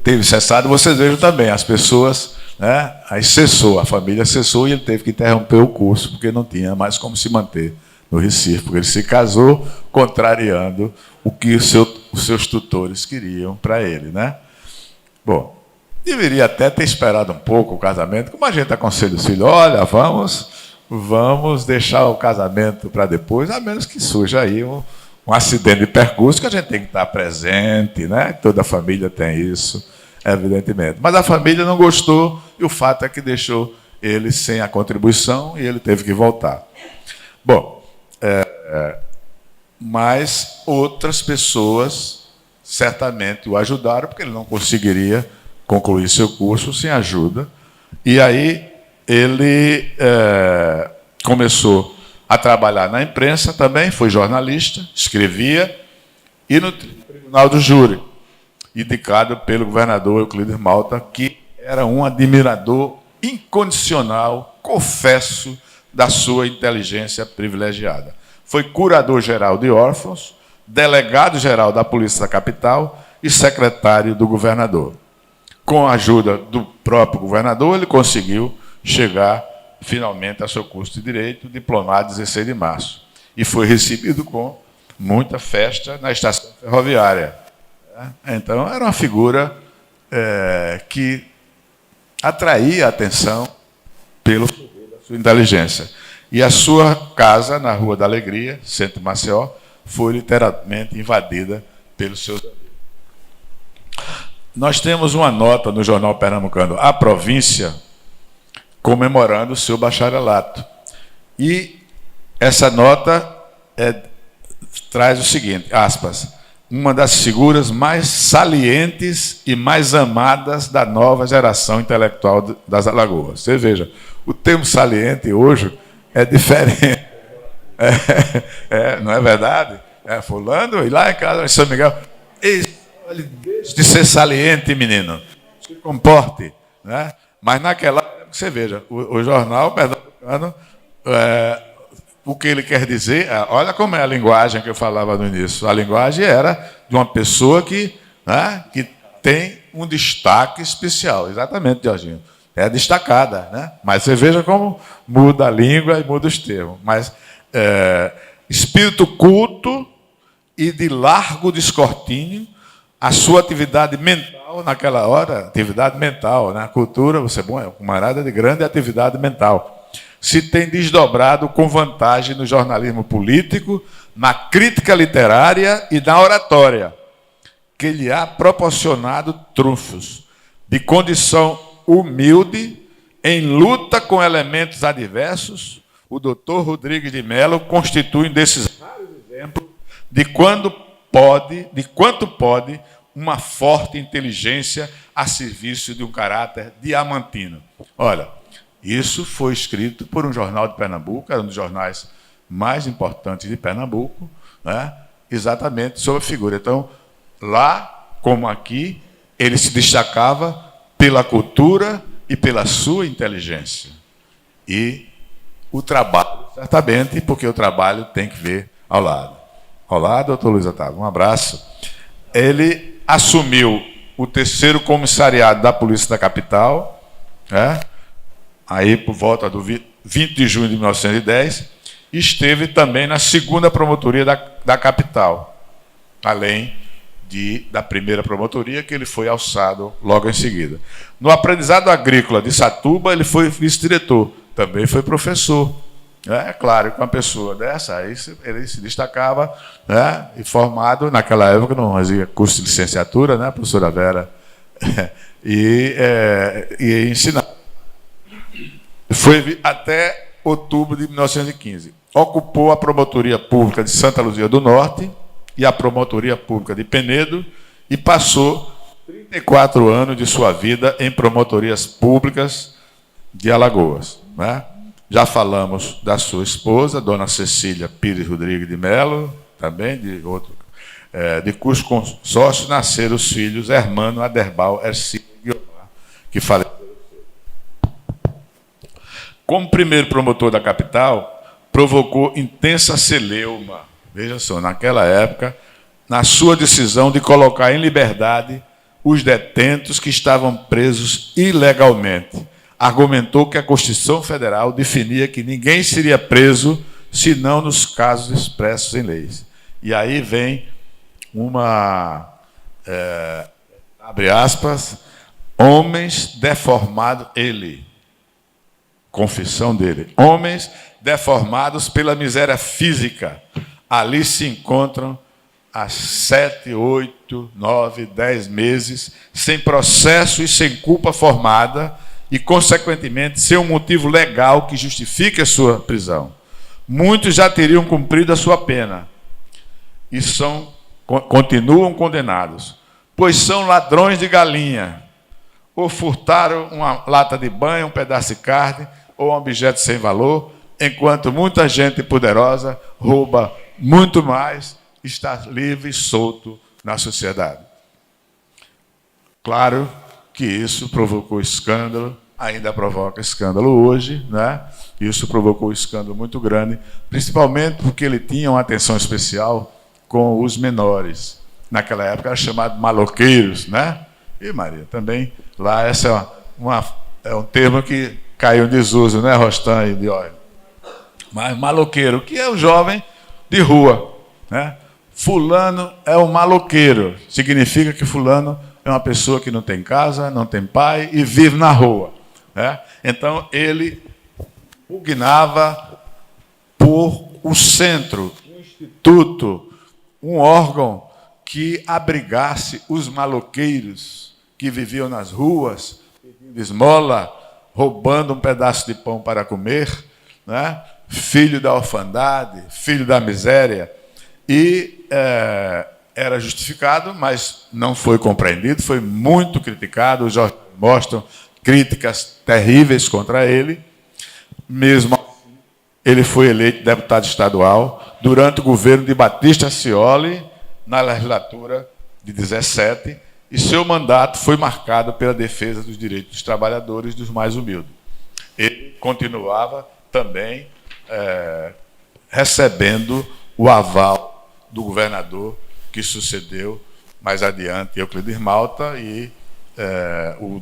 teve cessado, vocês vejam também, as pessoas, né? Aí cessou, a família cessou e ele teve que interromper o curso, porque não tinha mais como se manter no Recife, porque ele se casou contrariando o que os seus tutores queriam para ele. Né? Bom, deveria até ter esperado um pouco o casamento, como a gente aconselha os filhos: olha, vamos deixar o casamento para depois, a menos que surja aí um acidente de percurso, que a gente tem que estar presente, né? Toda a família tem isso, evidentemente. Mas a família não gostou, e o fato é que deixou ele sem a contribuição e ele teve que voltar. Bom, mas outras pessoas certamente o ajudaram, porque ele não conseguiria concluir seu curso sem ajuda. E aí ele começou a trabalhar na imprensa também, foi jornalista, escrevia, e no Tribunal do Júri, indicado pelo governador Euclides Malta, que era um admirador incondicional, confesso, da sua inteligência privilegiada. Foi curador-geral de órfãos, delegado-geral da Polícia da Capital e secretário do governador. Com a ajuda do próprio governador, ele conseguiu chegar finalmente a seu curso de Direito, diplomado 16 de março. E foi recebido com muita festa na estação ferroviária. Então, era uma figura que atraía a atenção pela sua inteligência. E a sua casa, na Rua da Alegria, centro de Maceió, foi literalmente invadida pelos seus amigos. Nós temos uma nota no jornal pernambucano, A Província, comemorando o seu bacharelato. E essa nota traz o seguinte, aspas, uma das figuras mais salientes e mais amadas da nova geração intelectual das Alagoas. Você veja, o termo saliente hoje é diferente. Não é verdade? Fulano, e lá em casa, em São Miguel, deixe de ser saliente, menino. Se comporte. Né? Mas naquela época, você veja, o jornal pernambucano, o que ele quer dizer, olha como é a linguagem que eu falava no início. A linguagem era de uma pessoa que tem um destaque especial. Exatamente, Jorginho. É destacada, né? Mas você veja como muda a língua e muda os termos. Mas espírito culto e de largo descortinho, a sua atividade mental naquela hora, atividade mental, né? Cultura, você é uma área de grande atividade mental, se tem desdobrado com vantagem no jornalismo político, na crítica literária e na oratória, que lhe há proporcionado trunfos de condição humilde, em luta com elementos adversos. O doutor Rodrigues de Mello constitui um desses raros exemplos de quanto pode uma forte inteligência a serviço de um caráter diamantino. Olha, isso foi escrito por um jornal de Pernambuco, era um dos jornais mais importantes de Pernambuco, né? Exatamente sobre a figura. Então, lá, como aqui, ele se destacava pela cultura e pela sua inteligência. E o trabalho, certamente, porque o trabalho tem que ver ao lado. Olá, doutor Luiz Otávio, um abraço. Ele assumiu o 3º comissariado da Polícia da Capital, né? Aí por volta do 20 de junho de 1910, esteve também na 2ª Promotoria da Capital, além da 1ª Promotoria, que ele foi alçado logo em seguida. No aprendizado agrícola de Satuba, ele foi vice-diretor, também foi professor. É claro, com uma pessoa dessa, aí ele se destacava, né, e formado, naquela época não fazia curso de licenciatura, né, professora Vera, e ensinava. Foi até outubro de 1915. Ocupou a Promotoria Pública de Santa Luzia do Norte e a Promotoria Pública de Penedo e passou 34 anos de sua vida em promotorias públicas de Alagoas. Né? Já falamos da sua esposa, dona Cecília Pires Rodrigues de Mello, também de cujo consórcio nasceram os filhos Hermano, Aderbal, Ercílio e Guiomar, que faleceu. Como primeiro promotor da capital, provocou intensa celeuma, veja só, naquela época, na sua decisão de colocar em liberdade os detentos que estavam presos ilegalmente. Argumentou que a Constituição Federal definia que ninguém seria preso senão nos casos expressos em leis. E aí vem abre aspas, homens deformados, confissão dele, homens deformados pela miséria física, ali se encontram há 7, 8, 9, 10 meses, sem processo e sem culpa formada, e, consequentemente, sem um motivo legal que justifique a sua prisão. Muitos já teriam cumprido a sua pena e continuam condenados, pois são ladrões de galinha, ou furtaram uma lata de banho, um pedaço de carne, ou um objeto sem valor, enquanto muita gente poderosa rouba muito mais, está livre e solto na sociedade. Claro que isso provocou escândalo, ainda provoca escândalo hoje, né? Isso provocou um escândalo muito grande, principalmente porque ele tinha uma atenção especial com os menores. Naquela época era chamado maloqueiros, né? E Maria, também lá essa é um termo que caiu em desuso, né, Rostan e Diógenes? Mas maloqueiro, que é o jovem de rua, né? Fulano é um maloqueiro, significa que fulano é uma pessoa que não tem casa, não tem pai e vive na rua. Né? Então, ele pugnava por um centro, um instituto, um órgão que abrigasse os maloqueiros que viviam nas ruas, pedindo esmola, roubando um pedaço de pão para comer, né? Filho da orfandade, filho da miséria, e era justificado, mas não foi compreendido, foi muito criticado. Os jornais mostram críticas terríveis contra ele. Mesmo assim, ele foi eleito deputado estadual durante o governo de Batista Cioli, na legislatura de 17, e seu mandato foi marcado pela defesa dos direitos dos trabalhadores, dos mais humildes. Ele continuava também recebendo o aval do governador que sucedeu mais adiante Euclides Malta e o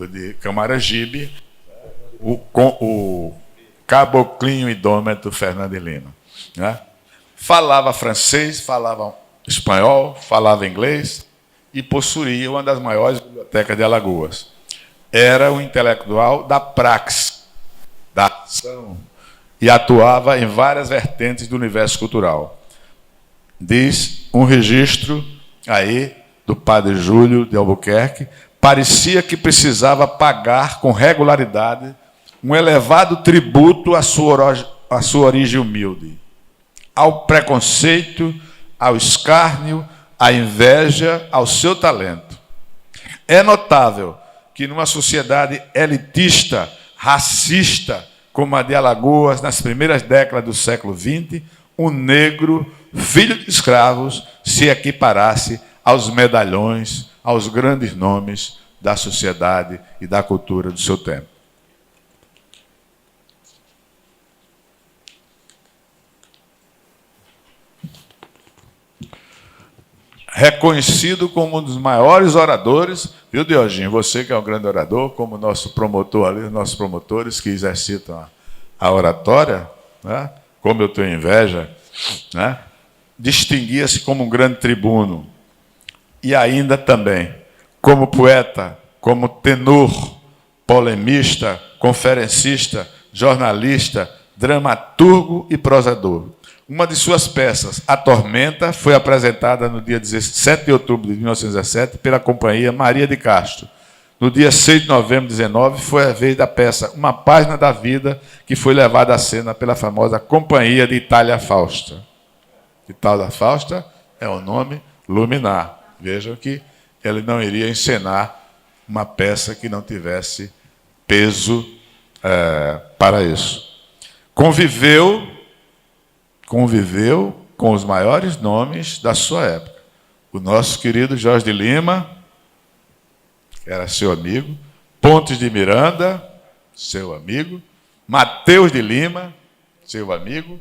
de Camaragibe, o caboclinho idômetro Fernando Lima, né? Falava francês, falava espanhol, falava inglês e possuía uma das maiores bibliotecas de Alagoas. Era um intelectual da praxe, da ação, e atuava em várias vertentes do universo cultural. Diz um registro aí do padre Júlio de Albuquerque: parecia que precisava pagar com regularidade um elevado tributo à sua origem humilde, ao preconceito, ao escárnio, à inveja, ao seu talento. É notável que numa sociedade elitista, racista, como a de Alagoas, nas primeiras décadas do século XX, um negro, filho de escravos, se equiparasse aos medalhões, aos grandes nomes da sociedade e da cultura do seu tempo. Reconhecido como um dos maiores oradores, viu, Dioginho? Você que é um grande orador, como nosso promotor ali, os nossos promotores que exercitam a oratória, né? Como eu tenho inveja, né? Distinguia-se como um grande tribuno. E ainda também, como poeta, como tenor, polemista, conferencista, jornalista, dramaturgo e prosador. Uma de suas peças, A Tormenta, foi apresentada no dia 17 de outubro de 1917 pela companhia Maria de Castro. No dia 6 de novembro de 19 foi a vez da peça Uma Página da Vida, que foi levada à cena pela famosa Companhia de Itália Fausta. Itália Fausta é o nome luminar. Vejam que ele não iria encenar uma peça que não tivesse peso para isso. Conviveu com os maiores nomes da sua época. O nosso querido Jorge de Lima, que era seu amigo, Pontes de Miranda, seu amigo, Mateus de Lima, seu amigo,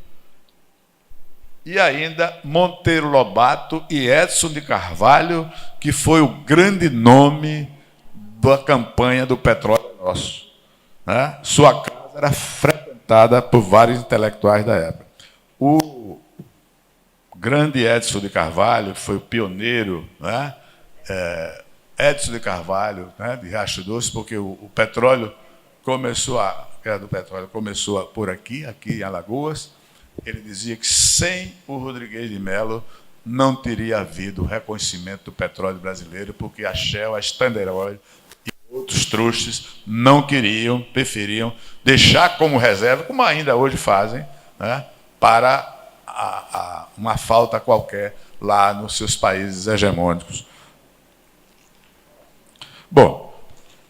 e ainda Monteiro Lobato e Edson de Carvalho, que foi o grande nome da campanha do Petróleo Nosso, né? Sua casa era frequentada por vários intelectuais da época. O grande Edson de Carvalho foi o pioneiro, né? Edson de Carvalho, né? De Riacho Doce, porque o petróleo começou por aqui em Alagoas. Ele dizia que sem o Rodrigues de Mello não teria havido reconhecimento do petróleo brasileiro, porque a Shell, a Standard Oil e outros trustes não queriam, preferiam deixar como reserva, como ainda hoje fazem, né? Para uma falta qualquer lá nos seus países hegemônicos. Bom,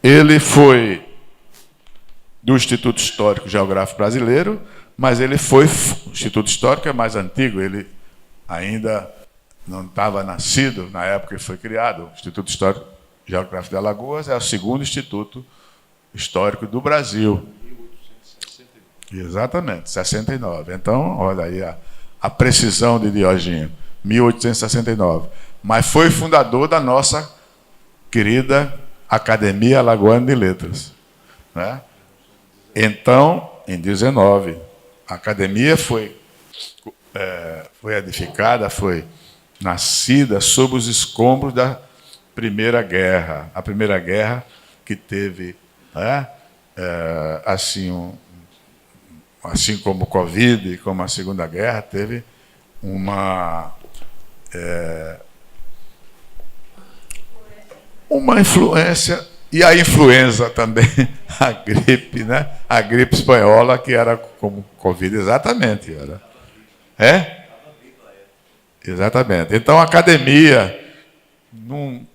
ele foi do Instituto Histórico Geográfico Brasileiro, mas ele foi... O Instituto Histórico é mais antigo, ele ainda não estava nascido na época que foi criado. O Instituto Histórico Geográfico de Alagoas é o segundo instituto histórico do Brasil. 1869. Exatamente, 69. Então, olha aí a precisão de Dioginho, 1869. Mas foi fundador da nossa querida Academia Alagoana de Letras, né? Então, em 19, a academia foi edificada, foi nascida sob os escombros da Primeira Guerra. A Primeira Guerra que teve, né, assim como o Covid, como a Segunda Guerra, teve uma influência, e a influenza também, a gripe, né? A gripe espanhola, que era como Covid, exatamente. Era. É? Exatamente. Então, a academia, num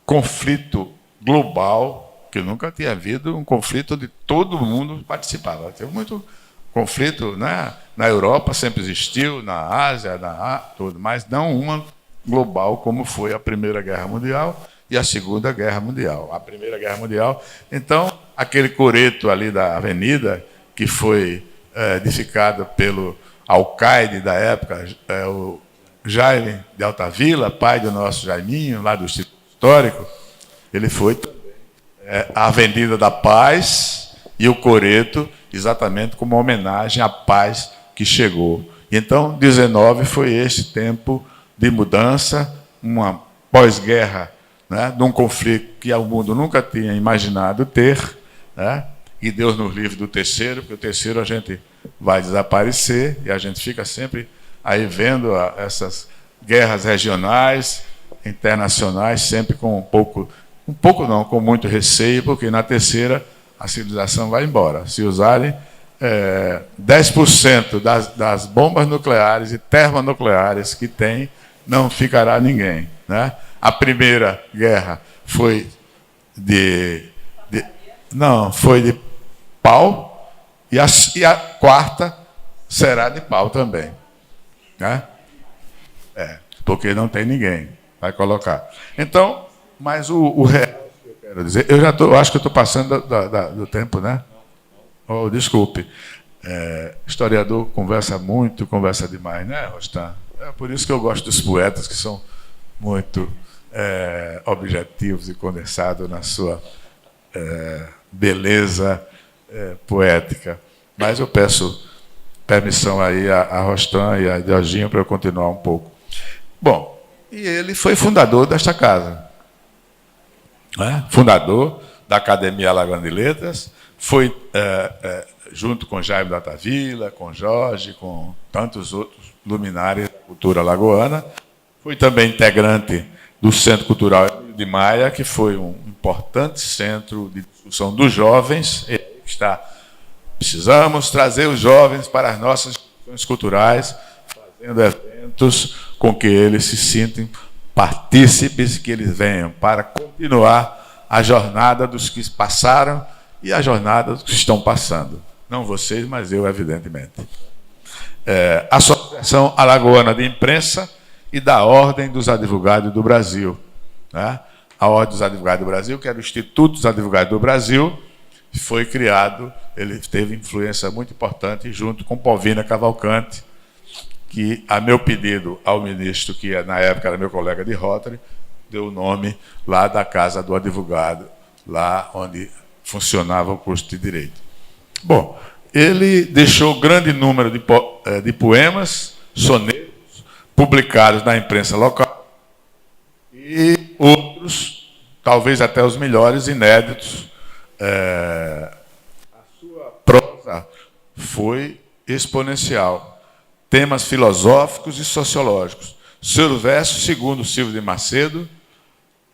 conflito global, que nunca tinha havido um conflito onde todo mundo participava. Teve muito conflito, né? Na Europa sempre existiu, na Ásia, tudo, mas não uma global como foi a Primeira Guerra Mundial e a Segunda Guerra Mundial. A Primeira Guerra Mundial, então, aquele coreto ali da avenida, que foi edificado pelo alcaide da época, o Jaime de Altavila, pai do nosso Jaiminho, lá do Instituto Histórico, ele foi a Avenida da Paz e o coreto, exatamente como uma homenagem à paz que chegou. Então, 19 foi esse tempo de mudança, uma pós-guerra, né, de um conflito que o mundo nunca tinha imaginado ter, né, e Deus nos livre do terceiro, porque o terceiro a gente vai desaparecer e a gente fica sempre aí vendo essas guerras regionais, internacionais, sempre com um pouco não, com muito receio, porque na terceira a civilização vai embora. Se usarem 10% das bombas nucleares e termonucleares que tem, não ficará ninguém, né? A primeira guerra foi de pau, e a quarta será de pau também, né? Porque não tem ninguém, vai colocar. Então, mas o real, eu quero dizer, eu acho que eu estou passando do tempo, né? Oh, desculpe. Historiador conversa muito, conversa demais, né, Rostan? É por isso que eu gosto dos poetas, que são muito objetivos e condensados na sua beleza poética. Mas eu peço permissão aí a Rostan e a Dioginho para eu continuar um pouco. Bom, e ele foi fundador desta casa, né? Fundador da Academia Alagoana de Letras, foi junto com Jaime da Altavila, com Jorge, com tantos outros luminares da cultura alagoana. Foi também integrante do Centro Cultural de Maia, que foi um importante centro de discussão dos jovens. Precisamos trazer os jovens para as nossas instituições culturais, fazendo eventos com que eles se sintam partícipes, que eles venham para continuar a jornada dos que passaram e a jornada dos que estão passando. Não vocês, mas eu, evidentemente. A Associação Alagoana de Imprensa e da Ordem dos Advogados do Brasil, né? A Ordem dos Advogados do Brasil, que era o Instituto dos Advogados do Brasil, foi criado, ele teve influência muito importante, junto com Polvina Cavalcante, que, a meu pedido ao ministro, que na época era meu colega de Rotary, deu o nome lá da Casa do Advogado, lá onde funcionava o curso de Direito. Bom, ele deixou grande número de poemas, sonetos, publicados na imprensa local, e outros, talvez até os melhores, inéditos. A sua prosa foi exponencial. Temas filosóficos e sociológicos. Seus versos, segundo Silvio de Macedo,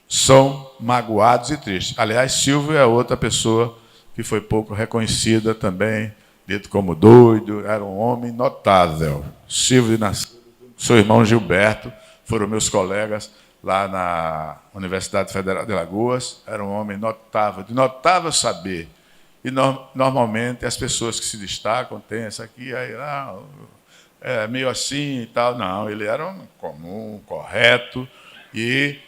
são magoados e tristes. Aliás, Silvio é outra pessoa que foi pouco reconhecida também, dito como doido, era um homem notável. Silvio de Macedo, seu irmão Gilberto, foram meus colegas lá na Universidade Federal de Alagoas, era um homem notável, de notável saber. E normalmente as pessoas que se destacam têm essa aqui, aí, meio assim e tal. Não, ele era um comum, correto, e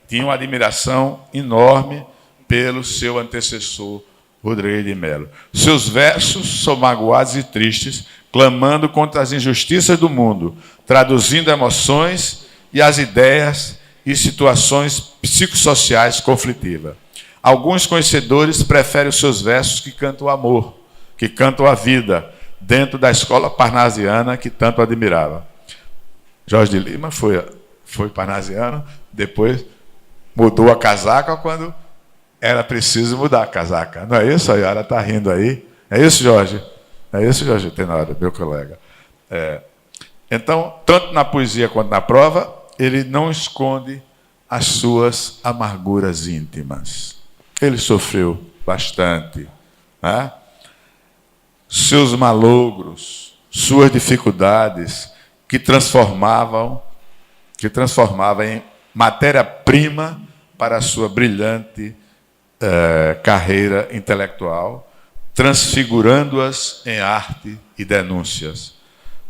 tinha uma admiração enorme pelo seu antecessor, Rodrigues de Melo. Seus versos são magoados e tristes, clamando contra as injustiças do mundo, traduzindo emoções e as ideias e situações psicossociais conflitivas. Alguns conhecedores preferem os seus versos que cantam o amor, que cantam a vida, dentro da escola parnasiana que tanto admirava. Jorge de Lima foi parnasiano, depois mudou a casaca quando era preciso mudar a casaca. Não é isso? A Yara está rindo aí. É isso, Jorge? É isso, Jorge Tenório, meu colega. Então, tanto na poesia quanto na prova, ele não esconde as suas amarguras íntimas. Ele sofreu bastante, né? Seus malogros, suas dificuldades, que transformava em matéria-prima para a sua brilhante carreira intelectual, transfigurando-as em arte e denúncias.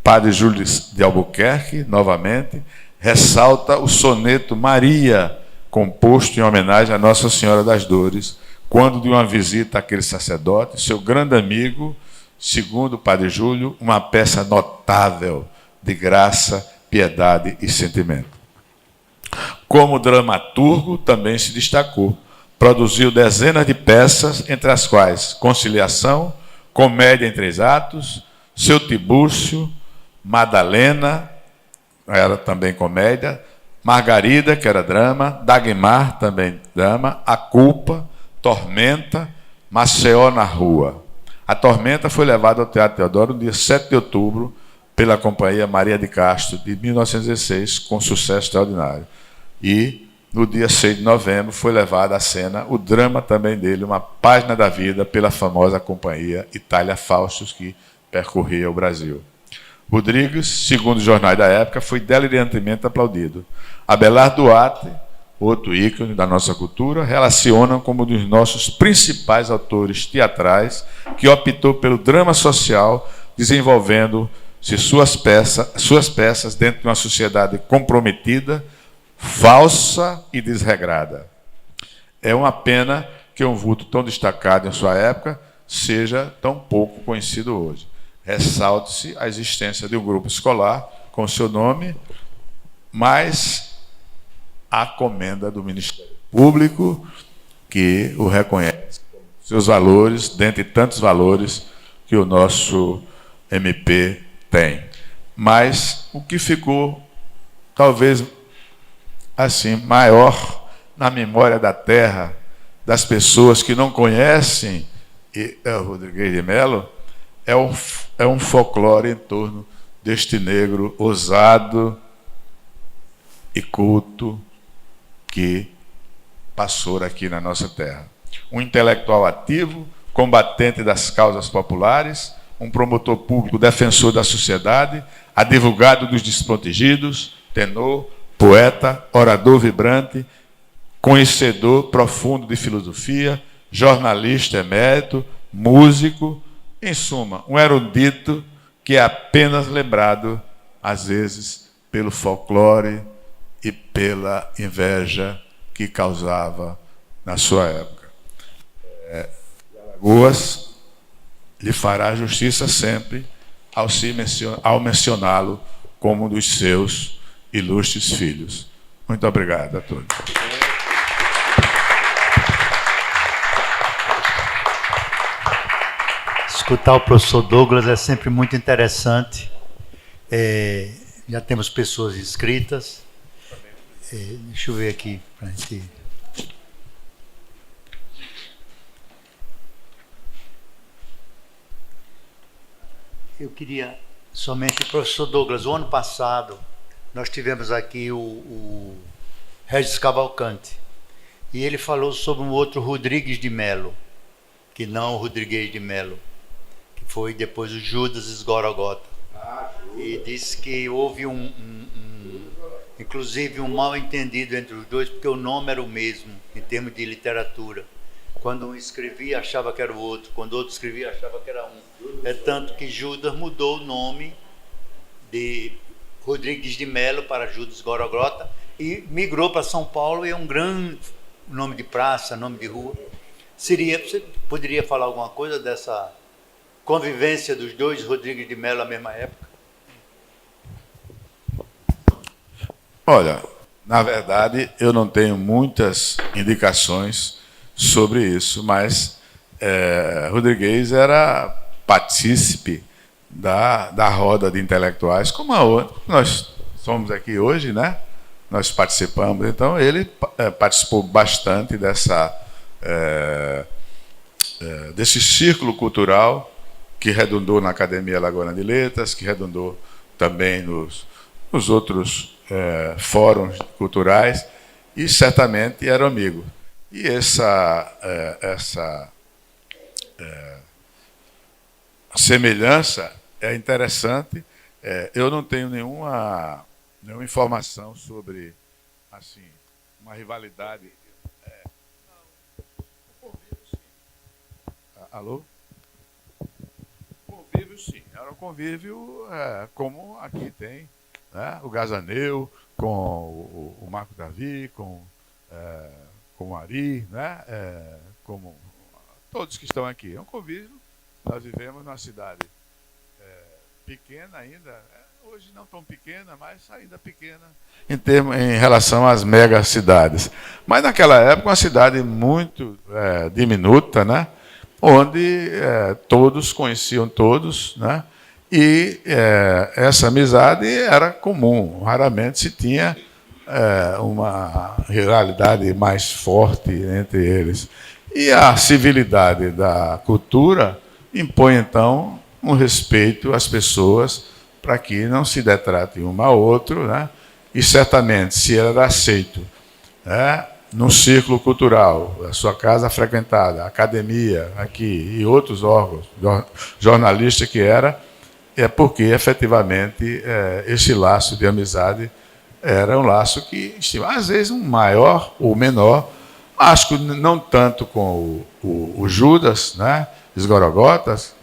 Padre Júlio de Albuquerque, novamente, ressalta o soneto Maria, composto em homenagem a Nossa Senhora das Dores, quando de uma visita àquele sacerdote, seu grande amigo, segundo o Padre Júlio, uma peça notável de graça, piedade e sentimento. Como dramaturgo, também se destacou. Produziu dezenas de peças, entre as quais Conciliação, Comédia em 3 atos, Seu Tibúrcio, Madalena, era também comédia, Margarida, que era drama, Dagmar, também drama, A Culpa, Tormenta, Maceió na Rua. A Tormenta foi levada ao Teatro Teodoro no dia 7 de outubro pela Companhia Maria de Castro, de 1916, com sucesso extraordinário. E, no dia 6 de novembro, foi levado à cena o drama também dele, Uma Página da Vida, pela famosa Companhia Itália Faustus, que percorria o Brasil. Rodrigues, segundo os jornais da época, foi delirantemente aplaudido. Abelardo Duarte, outro ícone da nossa cultura, relacionam como um dos nossos principais autores teatrais, que optou pelo drama social, desenvolvendo-se suas peças dentro de uma sociedade comprometida, falsa e desregrada. É uma pena que um vulto tão destacado em sua época seja tão pouco conhecido hoje. Ressalte-se a existência de um grupo escolar com seu nome, mas a comenda do Ministério Público, que o reconhece, seus valores, dentre tantos valores que o nosso MP tem. Mas o que ficou, talvez, assim, maior na memória da terra, das pessoas que não conhecem Rodrigues de Mello, é um folclore em torno deste negro ousado e culto que passou aqui na nossa terra. Um intelectual ativo, combatente das causas populares, um promotor público defensor da sociedade, advogado dos desprotegidos, tenor, poeta, orador vibrante, conhecedor profundo de filosofia, jornalista emérito, músico, em suma, um erudito que é apenas lembrado, às vezes, pelo folclore e pela inveja que causava na sua época. Alagoas lhe fará justiça sempre ao mencioná-lo como um dos seus ilustres filhos. Muito obrigado a todos. Escutar o professor Douglas é sempre muito interessante. Já temos pessoas inscritas. Deixa eu ver aqui para a gente. Eu queria somente, professor Douglas, o ano passado nós tivemos aqui o Regis Cavalcante e ele falou sobre um outro Rodrigues de Mello, que não o Rodrigues de Mello, que foi depois o Judas Esgorogota. E disse que houve inclusive um mal entendido entre os dois, porque o nome era o mesmo em termos de literatura. Quando um escrevia, achava que era o outro. Quando o outro escrevia, achava que era um. É tanto que Judas mudou o nome de Rodrigues de Mello para Judas Gorogota e migrou para São Paulo, e é um grande nome de praça, nome de rua. Você poderia falar alguma coisa dessa convivência dos dois Rodrigues de Mello à mesma época? Olha, na verdade, eu não tenho muitas indicações sobre isso, mas Rodrigues era partícipe da roda de intelectuais, como a outra. Nós somos aqui hoje, né? Nós participamos, então ele participou bastante desse círculo cultural que redundou na Academia Alagoana de Letras, que redundou também nos outros fóruns culturais, e certamente eram amigos. E essa semelhança é interessante. Eu não tenho nenhuma informação sobre assim, uma rivalidade. Convívio, sim. Alô? Convívio, sim. Era um convívio como aqui tem, né? O Gazaneu com o Marco Davi, com o Ari, né? Como todos que estão aqui. É um convívio. Nós vivemos numa cidade pequena ainda, hoje não tão pequena, mas ainda pequena em relação às megacidades. Mas naquela época uma cidade muito diminuta, né? Onde todos conheciam todos, né? E essa amizade era comum, raramente se tinha uma rivalidade mais forte entre eles. E a civilidade da cultura impõe, então, um respeito às pessoas para que não se detrate um ao outro, né? E certamente, se era aceito, né, no círculo cultural, a sua casa frequentada, a academia aqui e outros órgãos, jornalista que era, é porque, efetivamente, esse laço de amizade era um laço que, às vezes, um maior ou menor, acho que não tanto com o Judas, né, Esgorogotas,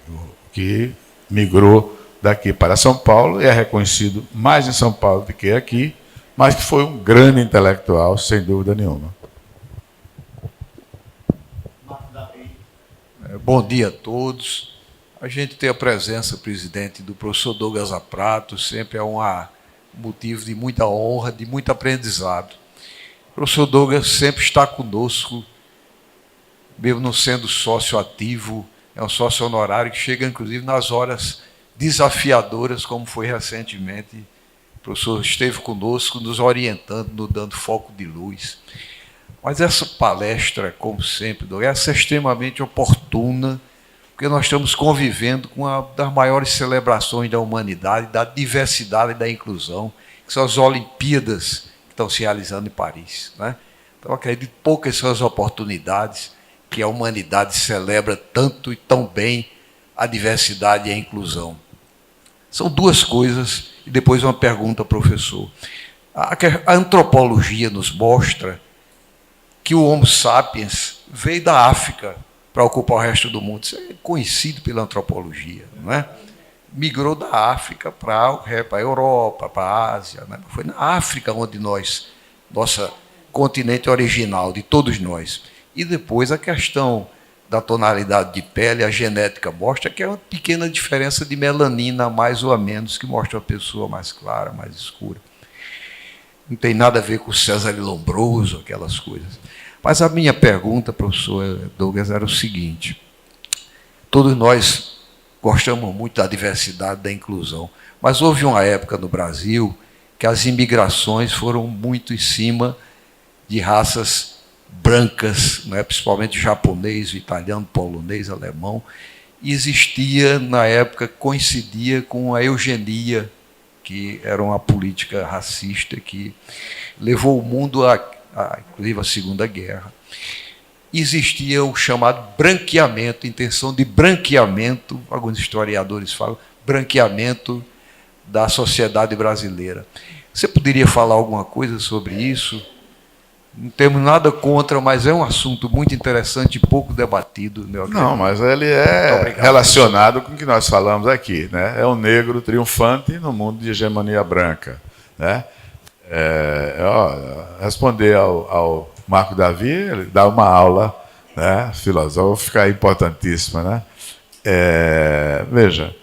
que migrou daqui para São Paulo e é reconhecido mais em São Paulo do que aqui, mas que foi um grande intelectual, sem dúvida nenhuma. Bom dia a todos. A gente ter a presença, presidente, do professor Douglas Aprato, sempre é um motivo de muita honra, de muito aprendizado. O professor Douglas sempre está conosco, mesmo não sendo sócio ativo, é um sócio honorário que chega, inclusive, nas horas desafiadoras, como foi recentemente. O professor esteve conosco, nos orientando, nos dando foco de luz. Mas essa palestra, como sempre, Douglas, é extremamente oportuna, porque nós estamos convivendo com uma das maiores celebrações da humanidade, da diversidade e da inclusão, que são as Olimpíadas que estão se realizando em Paris, né? Então, acredito que poucas são as oportunidades que a humanidade celebra tanto e tão bem a diversidade e a inclusão. São duas coisas, e depois uma pergunta, professor. A antropologia nos mostra que o Homo sapiens veio da África para ocupar o resto do mundo. Isso é conhecido pela antropologia, não é? Migrou da África para a Europa, para a Ásia, né? Foi na África onde nosso continente original, de todos nós. E depois a questão da tonalidade de pele, a genética mostra que é uma pequena diferença de melanina, a mais ou a menos, que mostra uma pessoa mais clara, mais escura. Não tem nada a ver com César Lombroso, aquelas coisas. Mas a minha pergunta, professor Douglas, era o seguinte: todos nós gostamos muito da diversidade, da inclusão, mas houve uma época no Brasil que as imigrações foram muito em cima de raças brancas, né, principalmente japonês, italiano, polonês, alemão, e existia, na época, coincidia com a eugenia, que era uma política racista que levou o mundo inclusive a Segunda Guerra. Existia o chamado branqueamento, intenção de branqueamento, alguns historiadores falam, branqueamento da sociedade brasileira. Você poderia falar alguma coisa sobre isso? Não temos nada contra, mas é um assunto muito interessante e pouco debatido. Não, mas ele é relacionado com o que nós falamos aqui, né? É um negro triunfante no mundo de hegemonia branca, né? Responder ao Marco Davi, ele dá uma aula, né, filosófica importantíssima, né? Veja,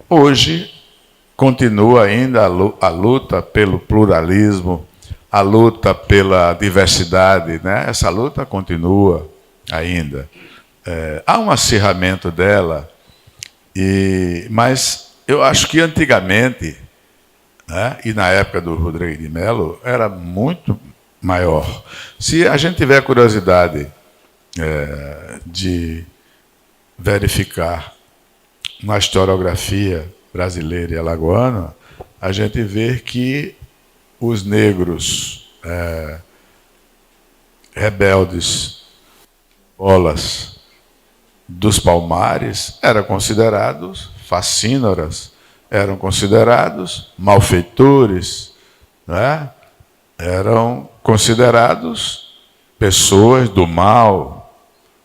hoje continua ainda a luta pelo pluralismo, a luta pela diversidade, né? Essa luta continua ainda. Há um acirramento dela, mas eu acho que antigamente, né, e na época do Rodrigues de Mello, era muito maior. Se a gente tiver curiosidade de verificar na historiografia brasileira e alagoana, a gente vê que os negros rebeldes, bolas dos Palmares, eram considerados facínoras, eram considerados malfeitores, né? Eram considerados pessoas do mal,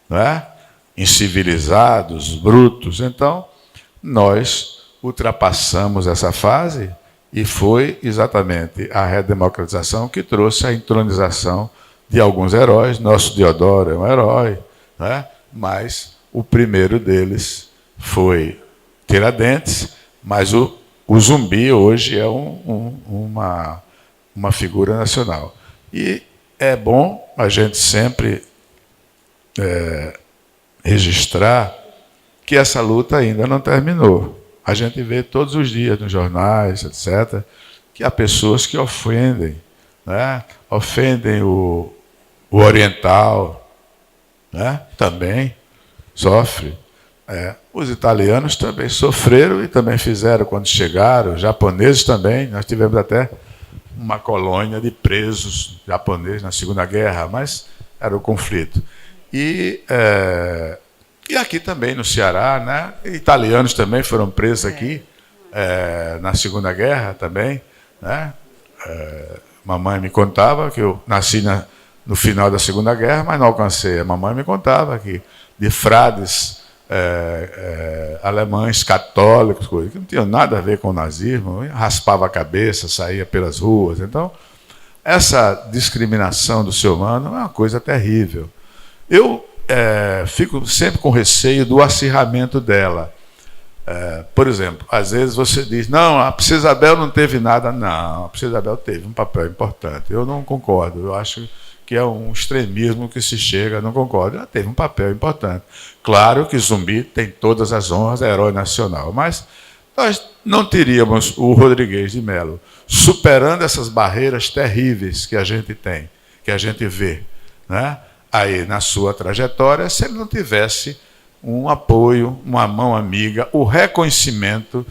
né? Incivilizados, brutos. Então, nós ultrapassamos essa fase e foi exatamente a redemocratização que trouxe a entronização de alguns heróis. Nosso Deodoro é um herói, né? Mas o primeiro deles foi Tiradentes, mas o Zumbi hoje é uma figura nacional. E é bom a gente sempre registrar que essa luta ainda não terminou. A gente vê todos os dias nos jornais, etc., que há pessoas que ofendem, né? Ofendem o oriental, né? Também sofre. Os italianos também sofreram e também fizeram quando chegaram, os japoneses também. Nós tivemos até uma colônia de presos japoneses na Segunda Guerra, mas era o conflito. E aqui também no Ceará, né? Italianos também foram presos aqui na Segunda Guerra também, né? Mamãe me contava que eu nasci no final da Segunda Guerra, mas não alcancei. A mamãe me contava que de frades alemães católicos, coisa que não tinha nada a ver com o nazismo, raspava a cabeça, saía pelas ruas. Então, essa discriminação do ser humano é uma coisa terrível. Eu fico sempre com receio do acirramento dela. Por exemplo, às vezes você diz, não, a Princesa Isabel não teve nada. Não, a Princesa Isabel teve um papel importante. Eu não concordo, eu acho que é um extremismo que se chega, não concordo. Ela teve um papel importante. Claro que Zumbi tem todas as honras, é herói nacional, mas nós não teríamos o Rodrigues de Melo superando essas barreiras terríveis que a gente tem, que a gente vê, né? Aí na sua trajetória, se ele não tivesse um apoio, uma mão amiga, o reconhecimento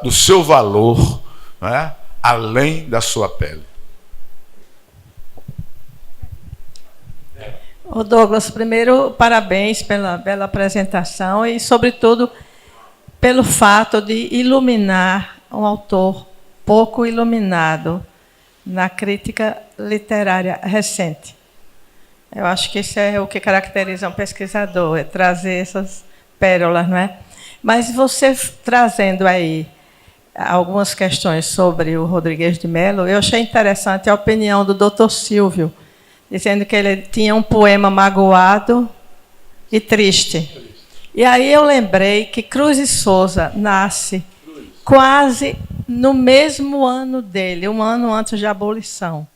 do seu valor, né? Além da sua pele. Ô Douglas, primeiro, parabéns pela bela apresentação e, sobretudo, pelo fato de iluminar um autor pouco iluminado na crítica literária recente. Eu acho que isso é o que caracteriza um pesquisador, é trazer essas pérolas, não é? Mas você trazendo aí algumas questões sobre o Rodrigues de Melo, eu achei interessante a opinião do Dr. Silvio, dizendo que ele tinha um poema magoado e triste. E aí eu lembrei que Cruz e Souza nasce quase no mesmo ano dele, um ano antes da abolição.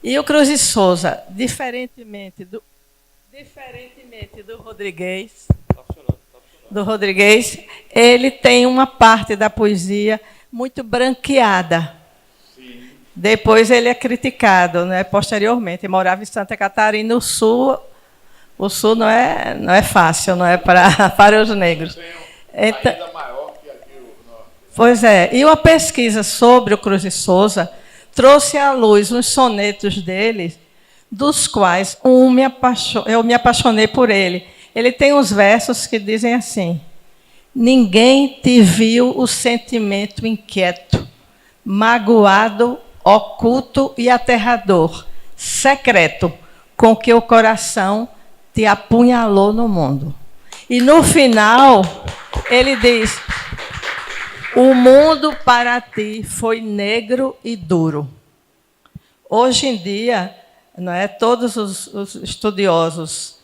E o Cruz e Souza, diferentemente do Rodrigues, ele tem uma parte da poesia muito branqueada. Depois ele é criticado, né, posteriormente. Ele morava em Santa Catarina, no Sul. O Sul não é fácil, não é para os negros. Então, ainda maior que aqui o Norte. Pois é. E uma pesquisa sobre o Cruz e Souza trouxe à luz uns sonetos dele, dos quais eu me apaixonei por ele. Ele tem uns versos que dizem assim: ninguém te viu o sentimento inquieto, magoado, oculto e aterrador, secreto, com que o coração te apunhalou no mundo. E no final, ele diz: o mundo para ti foi negro e duro. Hoje em dia, não é, todos os estudiosos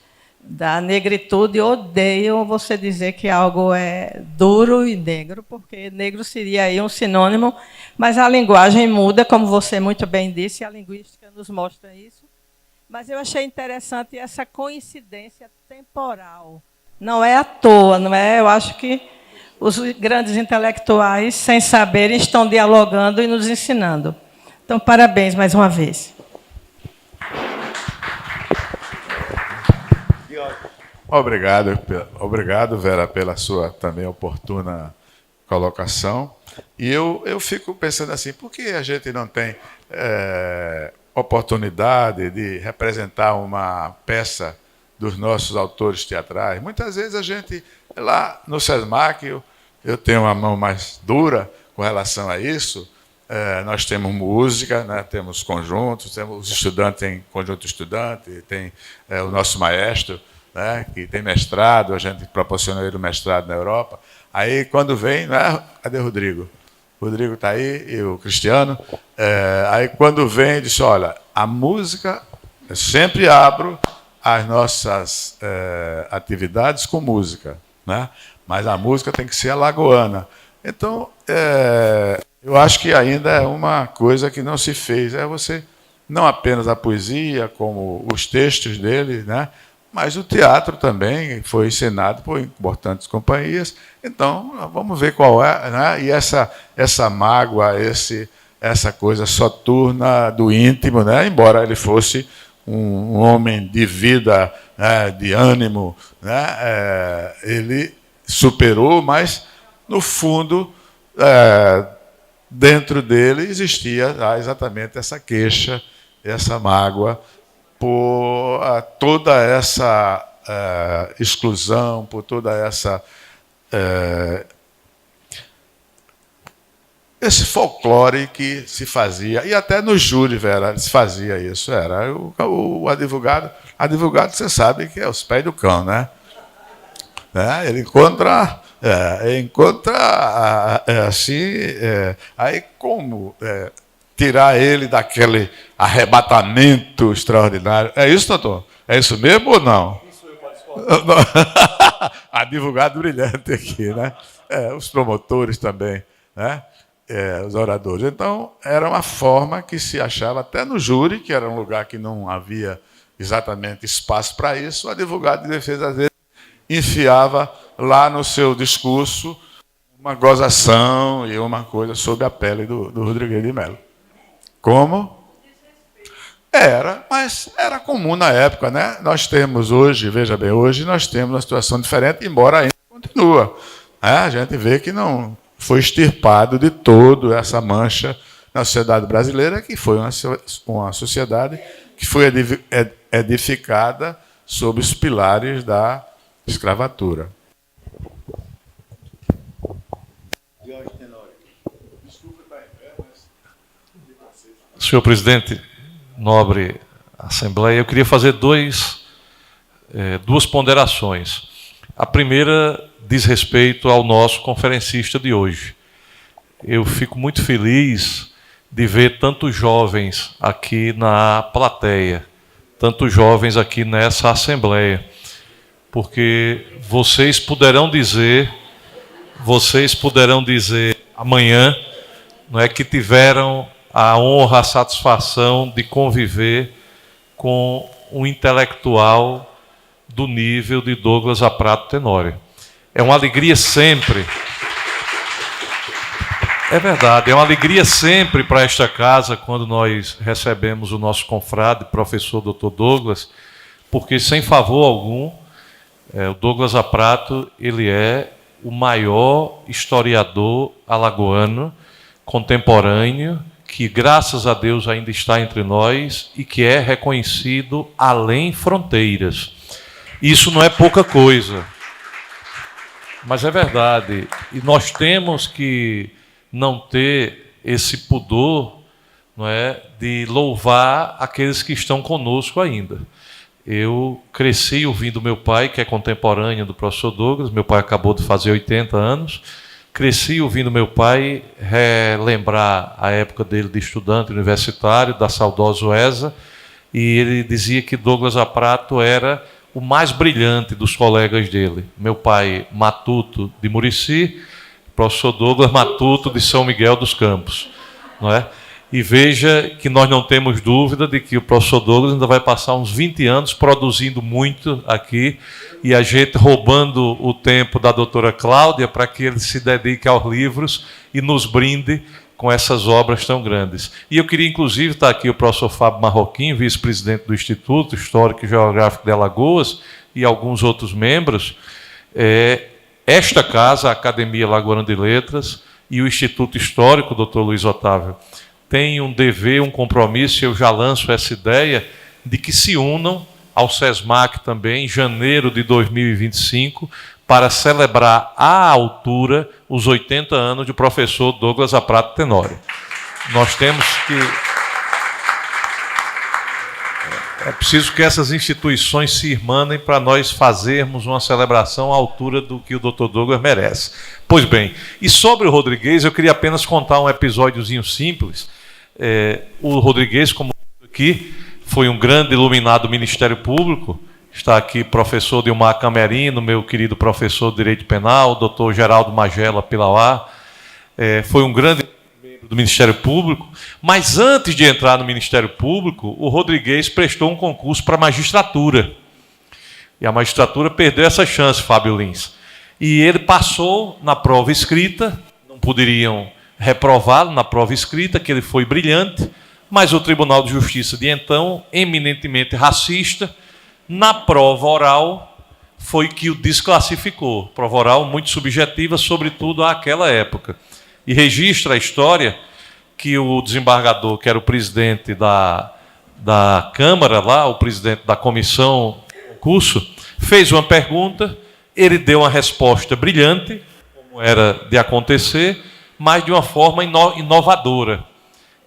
da negritude odeiam você dizer que algo é duro e negro, porque negro seria aí um sinônimo, mas a linguagem muda, como você muito bem disse, e a linguística nos mostra isso. Mas eu achei interessante essa coincidência temporal. Não é à toa, não é? Eu acho que os grandes intelectuais, sem saber, estão dialogando e nos ensinando. Então, parabéns mais uma vez. Obrigado, Vera, pela sua também oportuna colocação. E eu fico pensando assim, por que a gente não tem oportunidade de representar uma peça dos nossos autores teatrais? Muitas vezes a gente, lá no SESMAC, eu tenho uma mão mais dura com relação a isso. Nós temos música, né? Temos conjuntos, temos os estudantes, tem conjunto estudante, tem o nosso maestro, né? Que tem mestrado, a gente proporciona ele o mestrado na Europa. Aí, quando vem, né? Cadê o Rodrigo? O Rodrigo está aí, e o Cristiano. Aí, quando vem, diz, olha, a música, eu sempre abro as nossas atividades com música, né? Mas a música tem que ser alagoana. Então, eu acho que ainda é uma coisa que não se fez. Você, não apenas a poesia, como os textos dele, né? Mas o teatro também foi encenado por importantes companhias. Então, vamos ver qual é, né? E essa mágoa, essa coisa soturna do íntimo, né? Embora ele fosse um homem de vida, né? De ânimo, né? Ele superou, mas, no fundo, dentro dele existia exatamente essa queixa, essa mágoa, por toda essa exclusão, por toda esse folclore que se fazia, e até no júri, Vera, se fazia isso. Era o advogado, você sabe que é os pés do cão, né? Ele encontra assim, aí como tirar ele daquele arrebatamento extraordinário. É isso, doutor? É isso mesmo ou não? Isso eu posso advogado brilhante aqui, né? Os promotores também, né? Os oradores. Então, era uma forma que se achava até no júri, que era um lugar que não havia exatamente espaço para isso. O advogado de defesa, às vezes, enfiava lá no seu discurso uma gozação e uma coisa sobre a pele do Rodrigues de Mello. Como? Mas era comum na época, né? Nós temos hoje, veja bem, hoje nós temos uma situação diferente, embora ainda continua. A gente vê que não foi extirpado de todo essa mancha na sociedade brasileira, que foi uma sociedade que foi edificada sob os pilares da escravatura. Senhor presidente, nobre Assembleia, eu queria fazer duas ponderações. A primeira diz respeito ao nosso conferencista de hoje. Eu fico muito feliz de ver tantos jovens aqui na plateia, tantos jovens aqui nessa Assembleia, porque vocês poderão dizer amanhã, não é, que tiveram a honra, a satisfação de conviver com um intelectual do nível de Douglas Aprato Tenório. É uma alegria sempre. É verdade, é uma alegria sempre para esta casa quando nós recebemos o nosso confrade, professor Dr. Douglas, porque sem favor algum, o Douglas Aprato, ele é o maior historiador alagoano contemporâneo, que graças a Deus ainda está entre nós e que é reconhecido além fronteiras. Isso não é pouca coisa, mas é verdade. E nós temos que não ter esse pudor, não é, de louvar aqueles que estão conosco ainda. Eu cresci ouvindo meu pai, que é contemporâneo do professor Douglas. Meu pai acabou de fazer 80 anos. Cresci ouvindo meu pai relembrar a época dele de estudante universitário, da saudosa UESA, e ele dizia que Douglas Aprato era o mais brilhante dos colegas dele. Meu pai, matuto de Murici, professor Douglas Matuto de São Miguel dos Campos, não é? E veja que nós não temos dúvida de que o professor Douglas ainda vai passar uns 20 anos produzindo muito aqui, e a gente roubando o tempo da doutora Cláudia para que ele se dedique aos livros e nos brinde com essas obras tão grandes. E eu queria, inclusive, estar aqui o professor Fábio Marroquim, vice-presidente do Instituto Histórico e Geográfico de Alagoas, e alguns outros membros, esta casa, a Academia Lagoana de Letras, e o Instituto Histórico, Dr. Luiz Otávio, têm um dever, um compromisso, e eu já lanço essa ideia, de que se unam ao SESMAC também, em janeiro de 2025, para celebrar à altura os 80 anos do professor Douglas Aprato Tenório. Nós temos que... É preciso que essas instituições se irmanem para nós fazermos uma celebração à altura do que o Dr. Douglas merece. Pois bem, e sobre o Rodrigues, eu queria apenas contar um episódiozinho simples. O Rodrigues, como aqui, foi um grande iluminado do Ministério Público. Está aqui o professor Dilmar Camerino, meu querido professor de Direito Penal, o Dr. Geraldo Magela Pilauá. Foi um grande do Ministério Público, mas antes de entrar no Ministério Público, o Rodrigues prestou um concurso para a magistratura. E a magistratura perdeu essa chance, Fábio Lins. E ele passou na prova escrita, não poderiam reprová-lo na prova escrita, que ele foi brilhante, mas o Tribunal de Justiça de então, eminentemente racista, na prova oral foi que o desclassificou. Prova oral muito subjetiva, sobretudo àquela época. E registra a história que o desembargador, que era o presidente da Câmara, lá, o presidente da comissão do concurso, fez uma pergunta, ele deu uma resposta brilhante, como era de acontecer, mas de uma forma inovadora.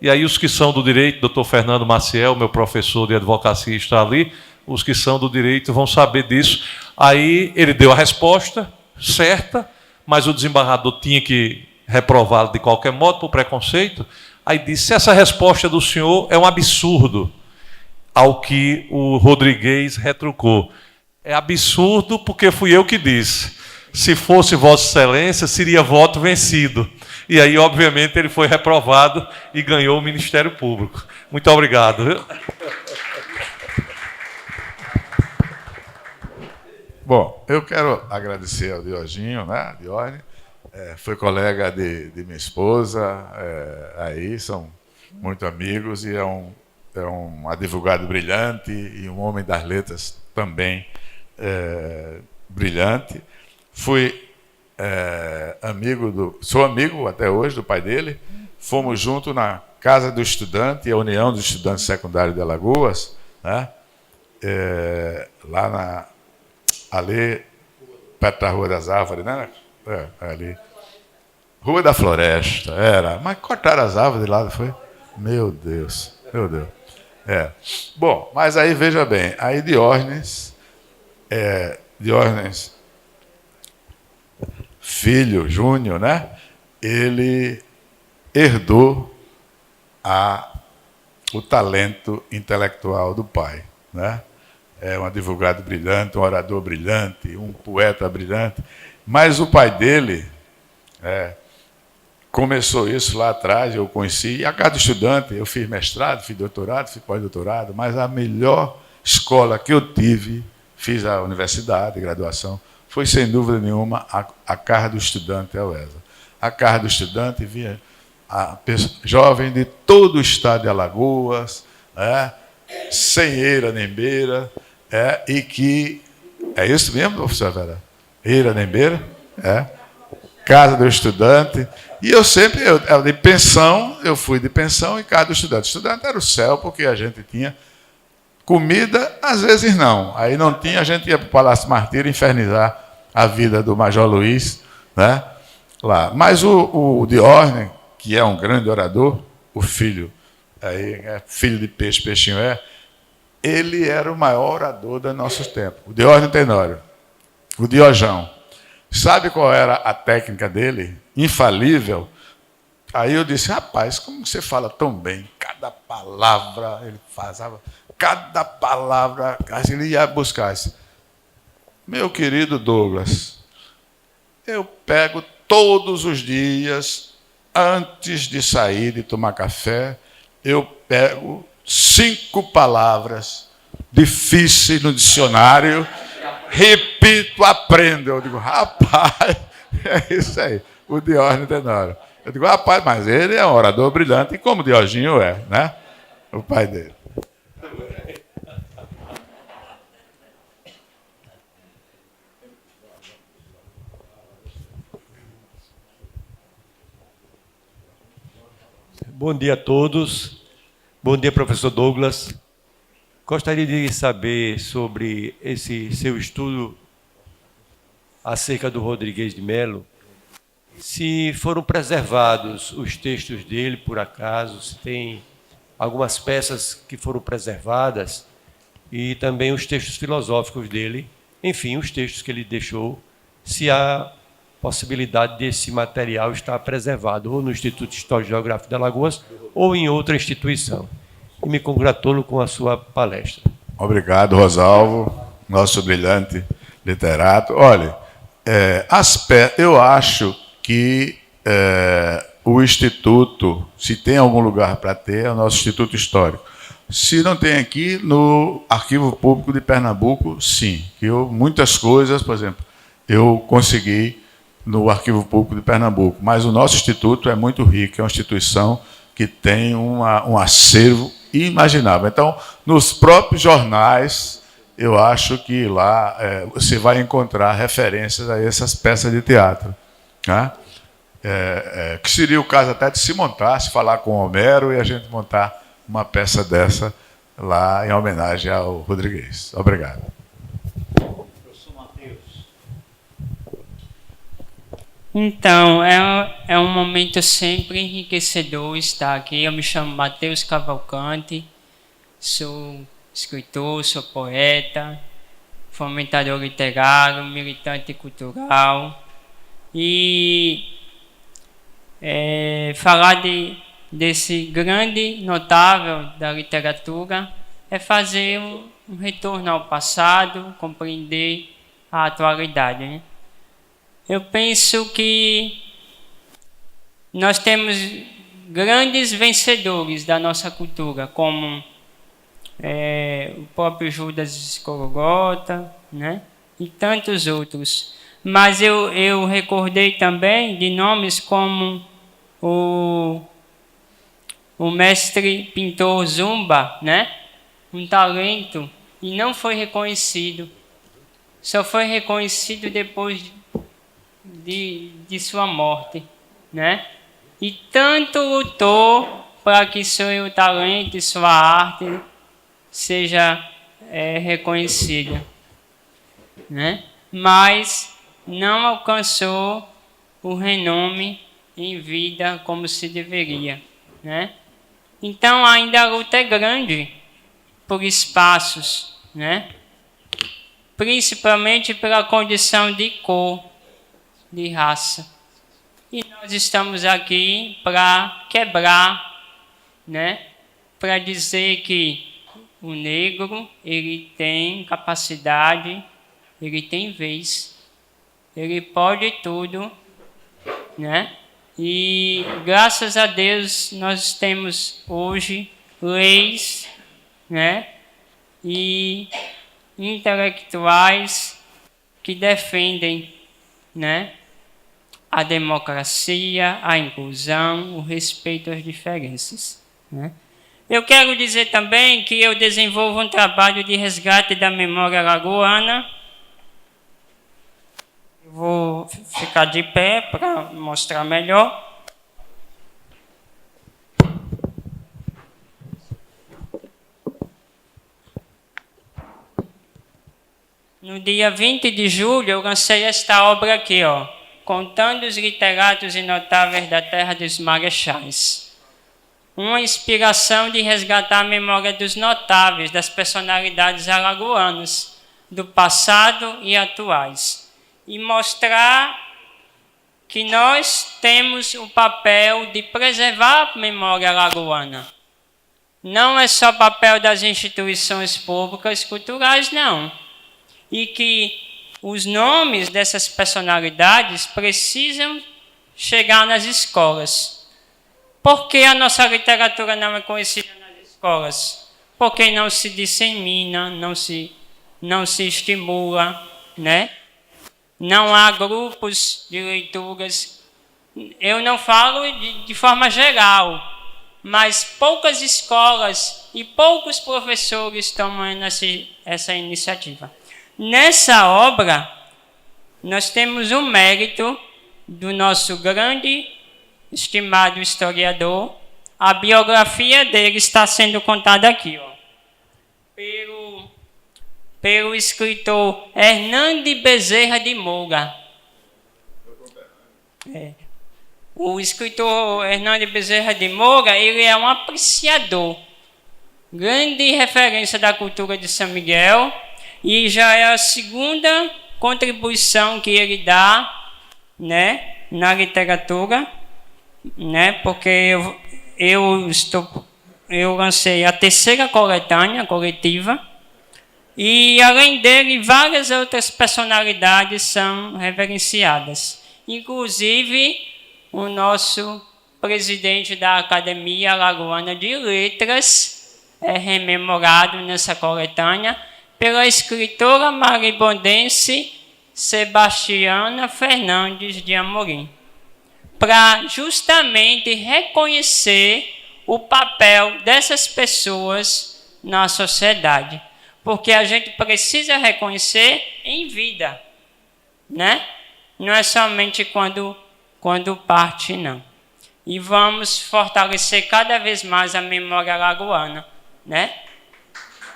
E aí os que são do direito, doutor Fernando Maciel, meu professor de advocacia, está ali, os que são do direito vão saber disso. Aí ele deu a resposta certa, mas o desembargador tinha que reprová-lo de qualquer modo por preconceito. Aí disse: essa resposta do senhor é um absurdo. Ao que o Rodrigues retrucou: é absurdo porque fui eu que disse. Se fosse Vossa Excelência, seria voto vencido. E aí, obviamente, ele foi reprovado e ganhou o Ministério Público. Muito obrigado. Viu? Bom, eu quero agradecer ao Dioginho, né? Dione. Foi colega de minha esposa, aí são muito amigos, e é um advogado brilhante e um homem das letras também brilhante. Sou amigo até hoje do pai dele. Fomos juntos na Casa do Estudante, a União dos Estudantes Secundários de Alagoas, né? Ali perto da Rua das Árvores, né? Ali. Rua da Floresta, era. Mas cortaram as árvores de lá, foi? Meu Deus, meu Deus. Bom, mas aí veja bem, aí Diógenes filho, Júnior, né? Ele herdou o talento intelectual do pai, né? É um advogado brilhante, um orador brilhante, um poeta brilhante. Mas o pai dele começou isso lá atrás, eu conheci. E a Casa do Estudante, eu fiz mestrado, fiz doutorado, fiz pós-doutorado, mas a melhor escola que eu tive, fiz a universidade, graduação, foi sem dúvida nenhuma a Casa do Estudante, a UESA. A Casa do Estudante via jovem de todo o estado de Alagoas, sem eira nem beira, e que... É isso mesmo, professor Vera? Eira nem beira? Casa do Estudante. E eu sempre, de pensão, eu fui de pensão em Casa do Estudante. Estudante era o céu, porque a gente tinha comida, às vezes não. Aí não tinha, a gente ia para o Palácio Martírio infernizar a vida do Major Luiz, né? Lá. Mas o Diógenes, que é um grande orador, o filho, filho de peixe, peixinho ele era o maior orador dos nossos tempos. O Diógenes Tenório, o Diojão. Sabe qual era a técnica dele? Infalível. Aí eu disse: rapaz, como você fala tão bem? Cada palavra ele fazia, cada palavra, ele ia buscar isso. Meu querido Douglas, eu pego todos os dias, antes de sair, de tomar café, eu pego 5 palavras difíceis no dicionário, repito, aprendo. Eu digo: rapaz, é isso aí, o Diógenes Tenório. Eu digo: rapaz, mas ele é um orador brilhante, e como o Dioginho né? O pai dele. Bom dia a todos. Bom dia, professor Douglas. Gostaria de saber sobre esse seu estudo acerca do Rodrigues de Melo, se foram preservados os textos dele, por acaso, se tem algumas peças que foram preservadas, e também os textos filosóficos dele, enfim, os textos que ele deixou, se há possibilidade desse material estar preservado, ou no Instituto de História e Geográfica de Alagoas, ou em outra instituição. E me congratulo com a sua palestra. Obrigado, Rosalvo, nosso brilhante literato. Olha, eu acho que o Instituto, se tem algum lugar para ter, é o nosso Instituto Histórico. Se não tem aqui, no Arquivo Público de Pernambuco, sim. Muitas coisas, por exemplo, eu consegui no Arquivo Público de Pernambuco, mas o nosso Instituto é muito rico, é uma instituição que tem um acervo inimaginável. Então, nos próprios jornais, eu acho que lá você vai encontrar referências a essas peças de teatro. Né? Que seria o caso até de se montar, se falar com o Homero e a gente montar uma peça dessa lá em homenagem ao Rodrigues. Obrigado. Professor Matheus. Então, é um momento sempre enriquecedor estar aqui. Eu me chamo Matheus Cavalcante, sou escritor, sou poeta, fomentador literário, militante cultural. E falar desse grande notável da literatura é fazer um retorno ao passado, compreender a atualidade, né? Eu penso que nós temos grandes vencedores da nossa cultura, como o próprio Judas Iscariote, né? E tantos outros. Mas eu recordei também de nomes como o mestre pintor Zumba, né? Um talento, e não foi reconhecido. Só foi reconhecido depois de sua morte, né? E tanto lutou para que seu talento e sua arte seja reconhecida, né? Mas não alcançou o renome em vida como se deveria, né? Então ainda a luta é grande por espaços, né? Principalmente pela condição de cor, de raça. E nós estamos aqui para quebrar, né? Para dizer que o negro, ele tem capacidade, ele tem vez, ele pode tudo, né? E graças a Deus nós temos hoje leis, né? E intelectuais que defendem, né? A democracia, a inclusão, o respeito às diferenças, né? Eu quero dizer também que eu desenvolvo um trabalho de resgate da memória alagoana. Eu vou ficar de pé para mostrar melhor. No dia 20 de julho, eu lancei esta obra aqui, ó, Contando os Literatos e Notáveis da Terra dos Marechais. Uma inspiração de resgatar a memória dos notáveis, das personalidades alagoanas, do passado e atuais. E mostrar que nós temos o papel de preservar a memória alagoana. Não é só papel das instituições públicas culturais, não. E que os nomes dessas personalidades precisam chegar nas escolas. Por que a nossa literatura não é conhecida nas escolas? Porque não se dissemina, não se estimula, né? Não há grupos de leituras. Eu não falo de forma geral, mas poucas escolas e poucos professores tomam essa iniciativa. Nessa obra, nós temos um mérito do nosso grande, estimado historiador, A biografia dele está sendo contada aqui, ó, pelo escritor Hernande Bezerra de Moura. O escritor Hernande Bezerra de Moura, ele é um apreciador, grande referência da cultura de São Miguel, e já é a segunda contribuição que ele dá, né, na literatura, né, porque eu lancei a terceira coletânea coletiva, e além dele, várias outras personalidades são reverenciadas, inclusive o nosso presidente da Academia Alagoana de Letras é rememorado nessa coletânea pela escritora maribondense Sebastiana Fernandes de Amorim, para justamente reconhecer o papel dessas pessoas na sociedade, porque a gente precisa reconhecer em vida, né? Não é somente quando parte, não. E vamos fortalecer cada vez mais a memória alagoana, né?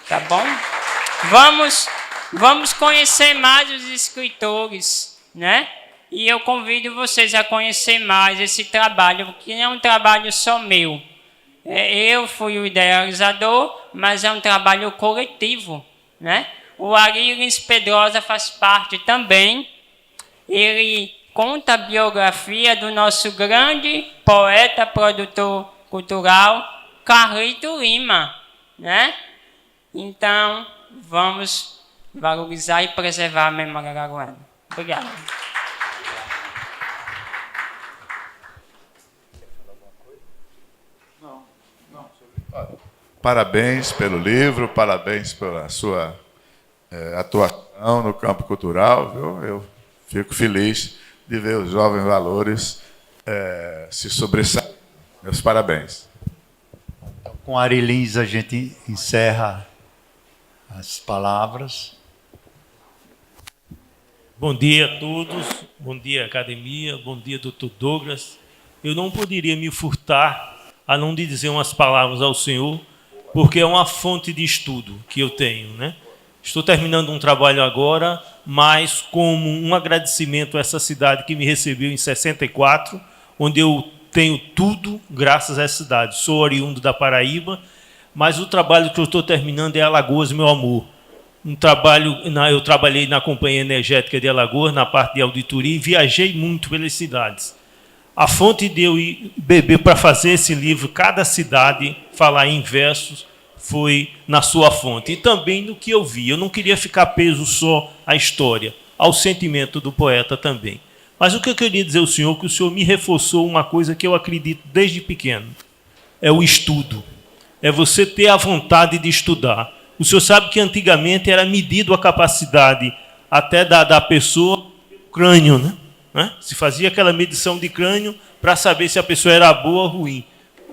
Tá bom? Vamos conhecer mais os escritores, né? E eu convido vocês a conhecer mais esse trabalho, que não é um trabalho só meu. Eu fui o idealizador, mas é um trabalho coletivo, né? O Ari Lins Pedrosa faz parte também. Ele conta a biografia do nosso grande poeta, produtor cultural, Carlito Lima, né? Então, vamos valorizar e preservar a memória alagoana. Obrigado. Parabéns pelo livro, parabéns pela sua atuação no campo cultural. Viu? Eu fico feliz de ver os jovens valores se sobressair. Meus parabéns. Então, com Ari Lins, a gente encerra as palavras. Bom dia a todos, bom dia academia, bom dia doutor Douglas. Eu não poderia me furtar a não dizer umas palavras ao senhor, porque é uma fonte de estudo que eu tenho, né? Estou terminando um trabalho agora, mas como um agradecimento a essa cidade que me recebeu em 64, onde eu tenho tudo graças a essa cidade. Sou oriundo da Paraíba, mas o trabalho que eu estou terminando é Alagoas, meu amor. Eu trabalhei na Companhia Energética de Alagoas, na parte de auditoria, e viajei muito pelas cidades. A fonte de eu ir beber para fazer esse livro, cada cidade falar em versos, foi na sua fonte. E também no que eu vi. Eu não queria ficar preso só à história, ao sentimento do poeta também. Mas o que eu queria dizer ao senhor, que o senhor me reforçou uma coisa que eu acredito desde pequeno. É o estudo. É você ter a vontade de estudar. O senhor sabe que antigamente era medido a capacidade até da pessoa, crânio, né? Se fazia aquela medição de crânio para saber se a pessoa era boa ou ruim.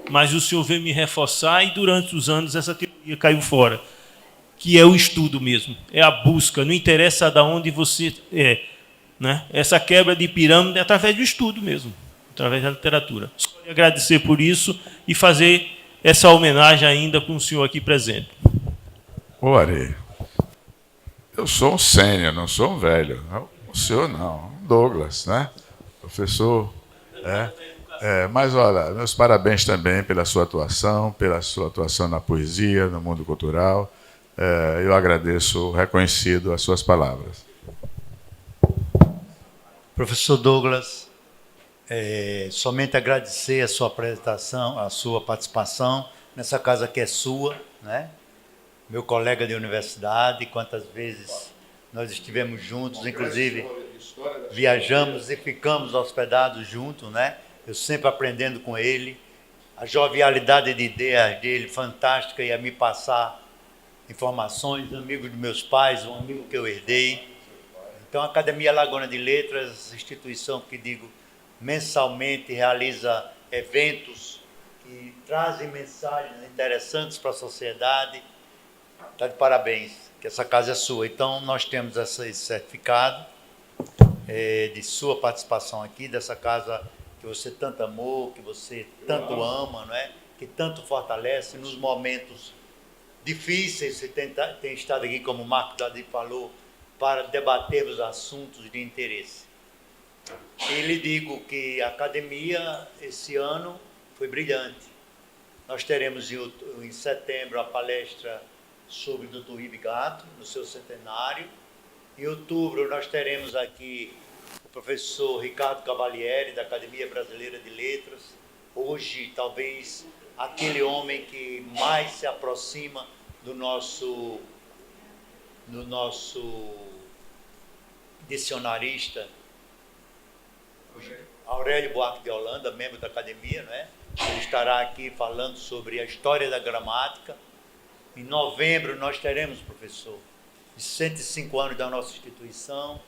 Mas o senhor veio me reforçar e durante os anos essa teoria caiu fora. Que é o estudo mesmo, é a busca, não interessa de onde você é. Né? Essa quebra de pirâmide é através do estudo mesmo, através da literatura. Só queria agradecer por isso e fazer essa homenagem ainda com o senhor aqui presente. Ô, Ari, eu sou um sênior, não sou um velho. O senhor não, Douglas, né? Professor. Mas, olha, meus parabéns também pela sua atuação na poesia, no mundo cultural. Eu agradeço reconhecido as suas palavras. Professor Douglas, somente agradecer a sua apresentação, a sua participação nessa casa que é sua, né? Meu colega de universidade, quantas vezes nós estivemos juntos, inclusive viajamos e ficamos hospedados juntos, né? Eu sempre aprendendo com ele, a jovialidade de ideias dele fantástica, e a me passar informações, amigo de meus pais, um amigo que eu herdei. Então, a Academia Alagoana de Letras, instituição que digo mensalmente realiza eventos que trazem mensagens interessantes para a sociedade. Está de parabéns, que essa casa é sua. Então, nós temos esse certificado de sua participação aqui, dessa casa que você tanto amou, que você tanto ama, não é? que tanto fortalece nos momentos difíceis. Você tem estado aqui, como o Marco Dadi falou, para debatermos assuntos de interesse. E lhe digo que a academia, esse ano, foi brilhante. Nós teremos em setembro a palestra sobre o Dr. Ibe Gato, no seu centenário. Em outubro, nós teremos aqui o professor Ricardo Cavalieri, da Academia Brasileira de Letras. Hoje, talvez, aquele homem que mais se aproxima do nosso dicionarista, Aurélio Buarque de Holanda, membro da academia, não é? Ele estará aqui falando sobre a história da gramática. Em novembro nós teremos, professor, os 105 anos da nossa instituição,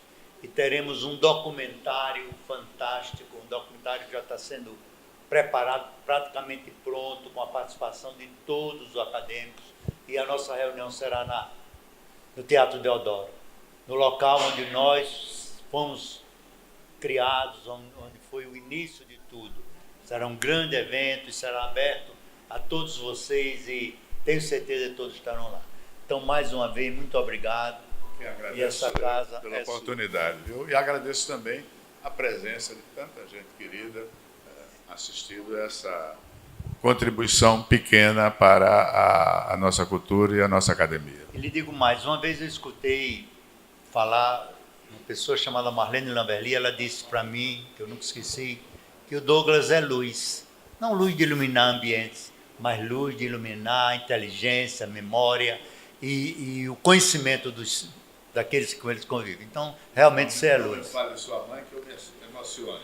e teremos um documentário fantástico, um documentário que já está sendo preparado, praticamente pronto, com a participação de todos os acadêmicos, e a nossa reunião será no Teatro Deodoro, no local onde nós fomos criados, onde foi o início de tudo. Será um grande evento e será aberto a todos vocês, e tenho certeza que todos estarão lá. Então, mais uma vez, muito obrigado. E essa casa pela oportunidade, viu? E agradeço também a presença de tanta gente querida assistindo essa contribuição pequena para a nossa cultura e a nossa academia. E lhe digo mais, uma vez eu escutei falar uma pessoa chamada Marlene Lamberli, ela disse para mim, que eu nunca esqueci, que o Douglas é luz. Não luz de iluminar ambientes, mas luz de iluminar a inteligência, a memória e o conhecimento daqueles que com eles convivem. Então, realmente você é luz. Fale sua mãe que eu me emocione.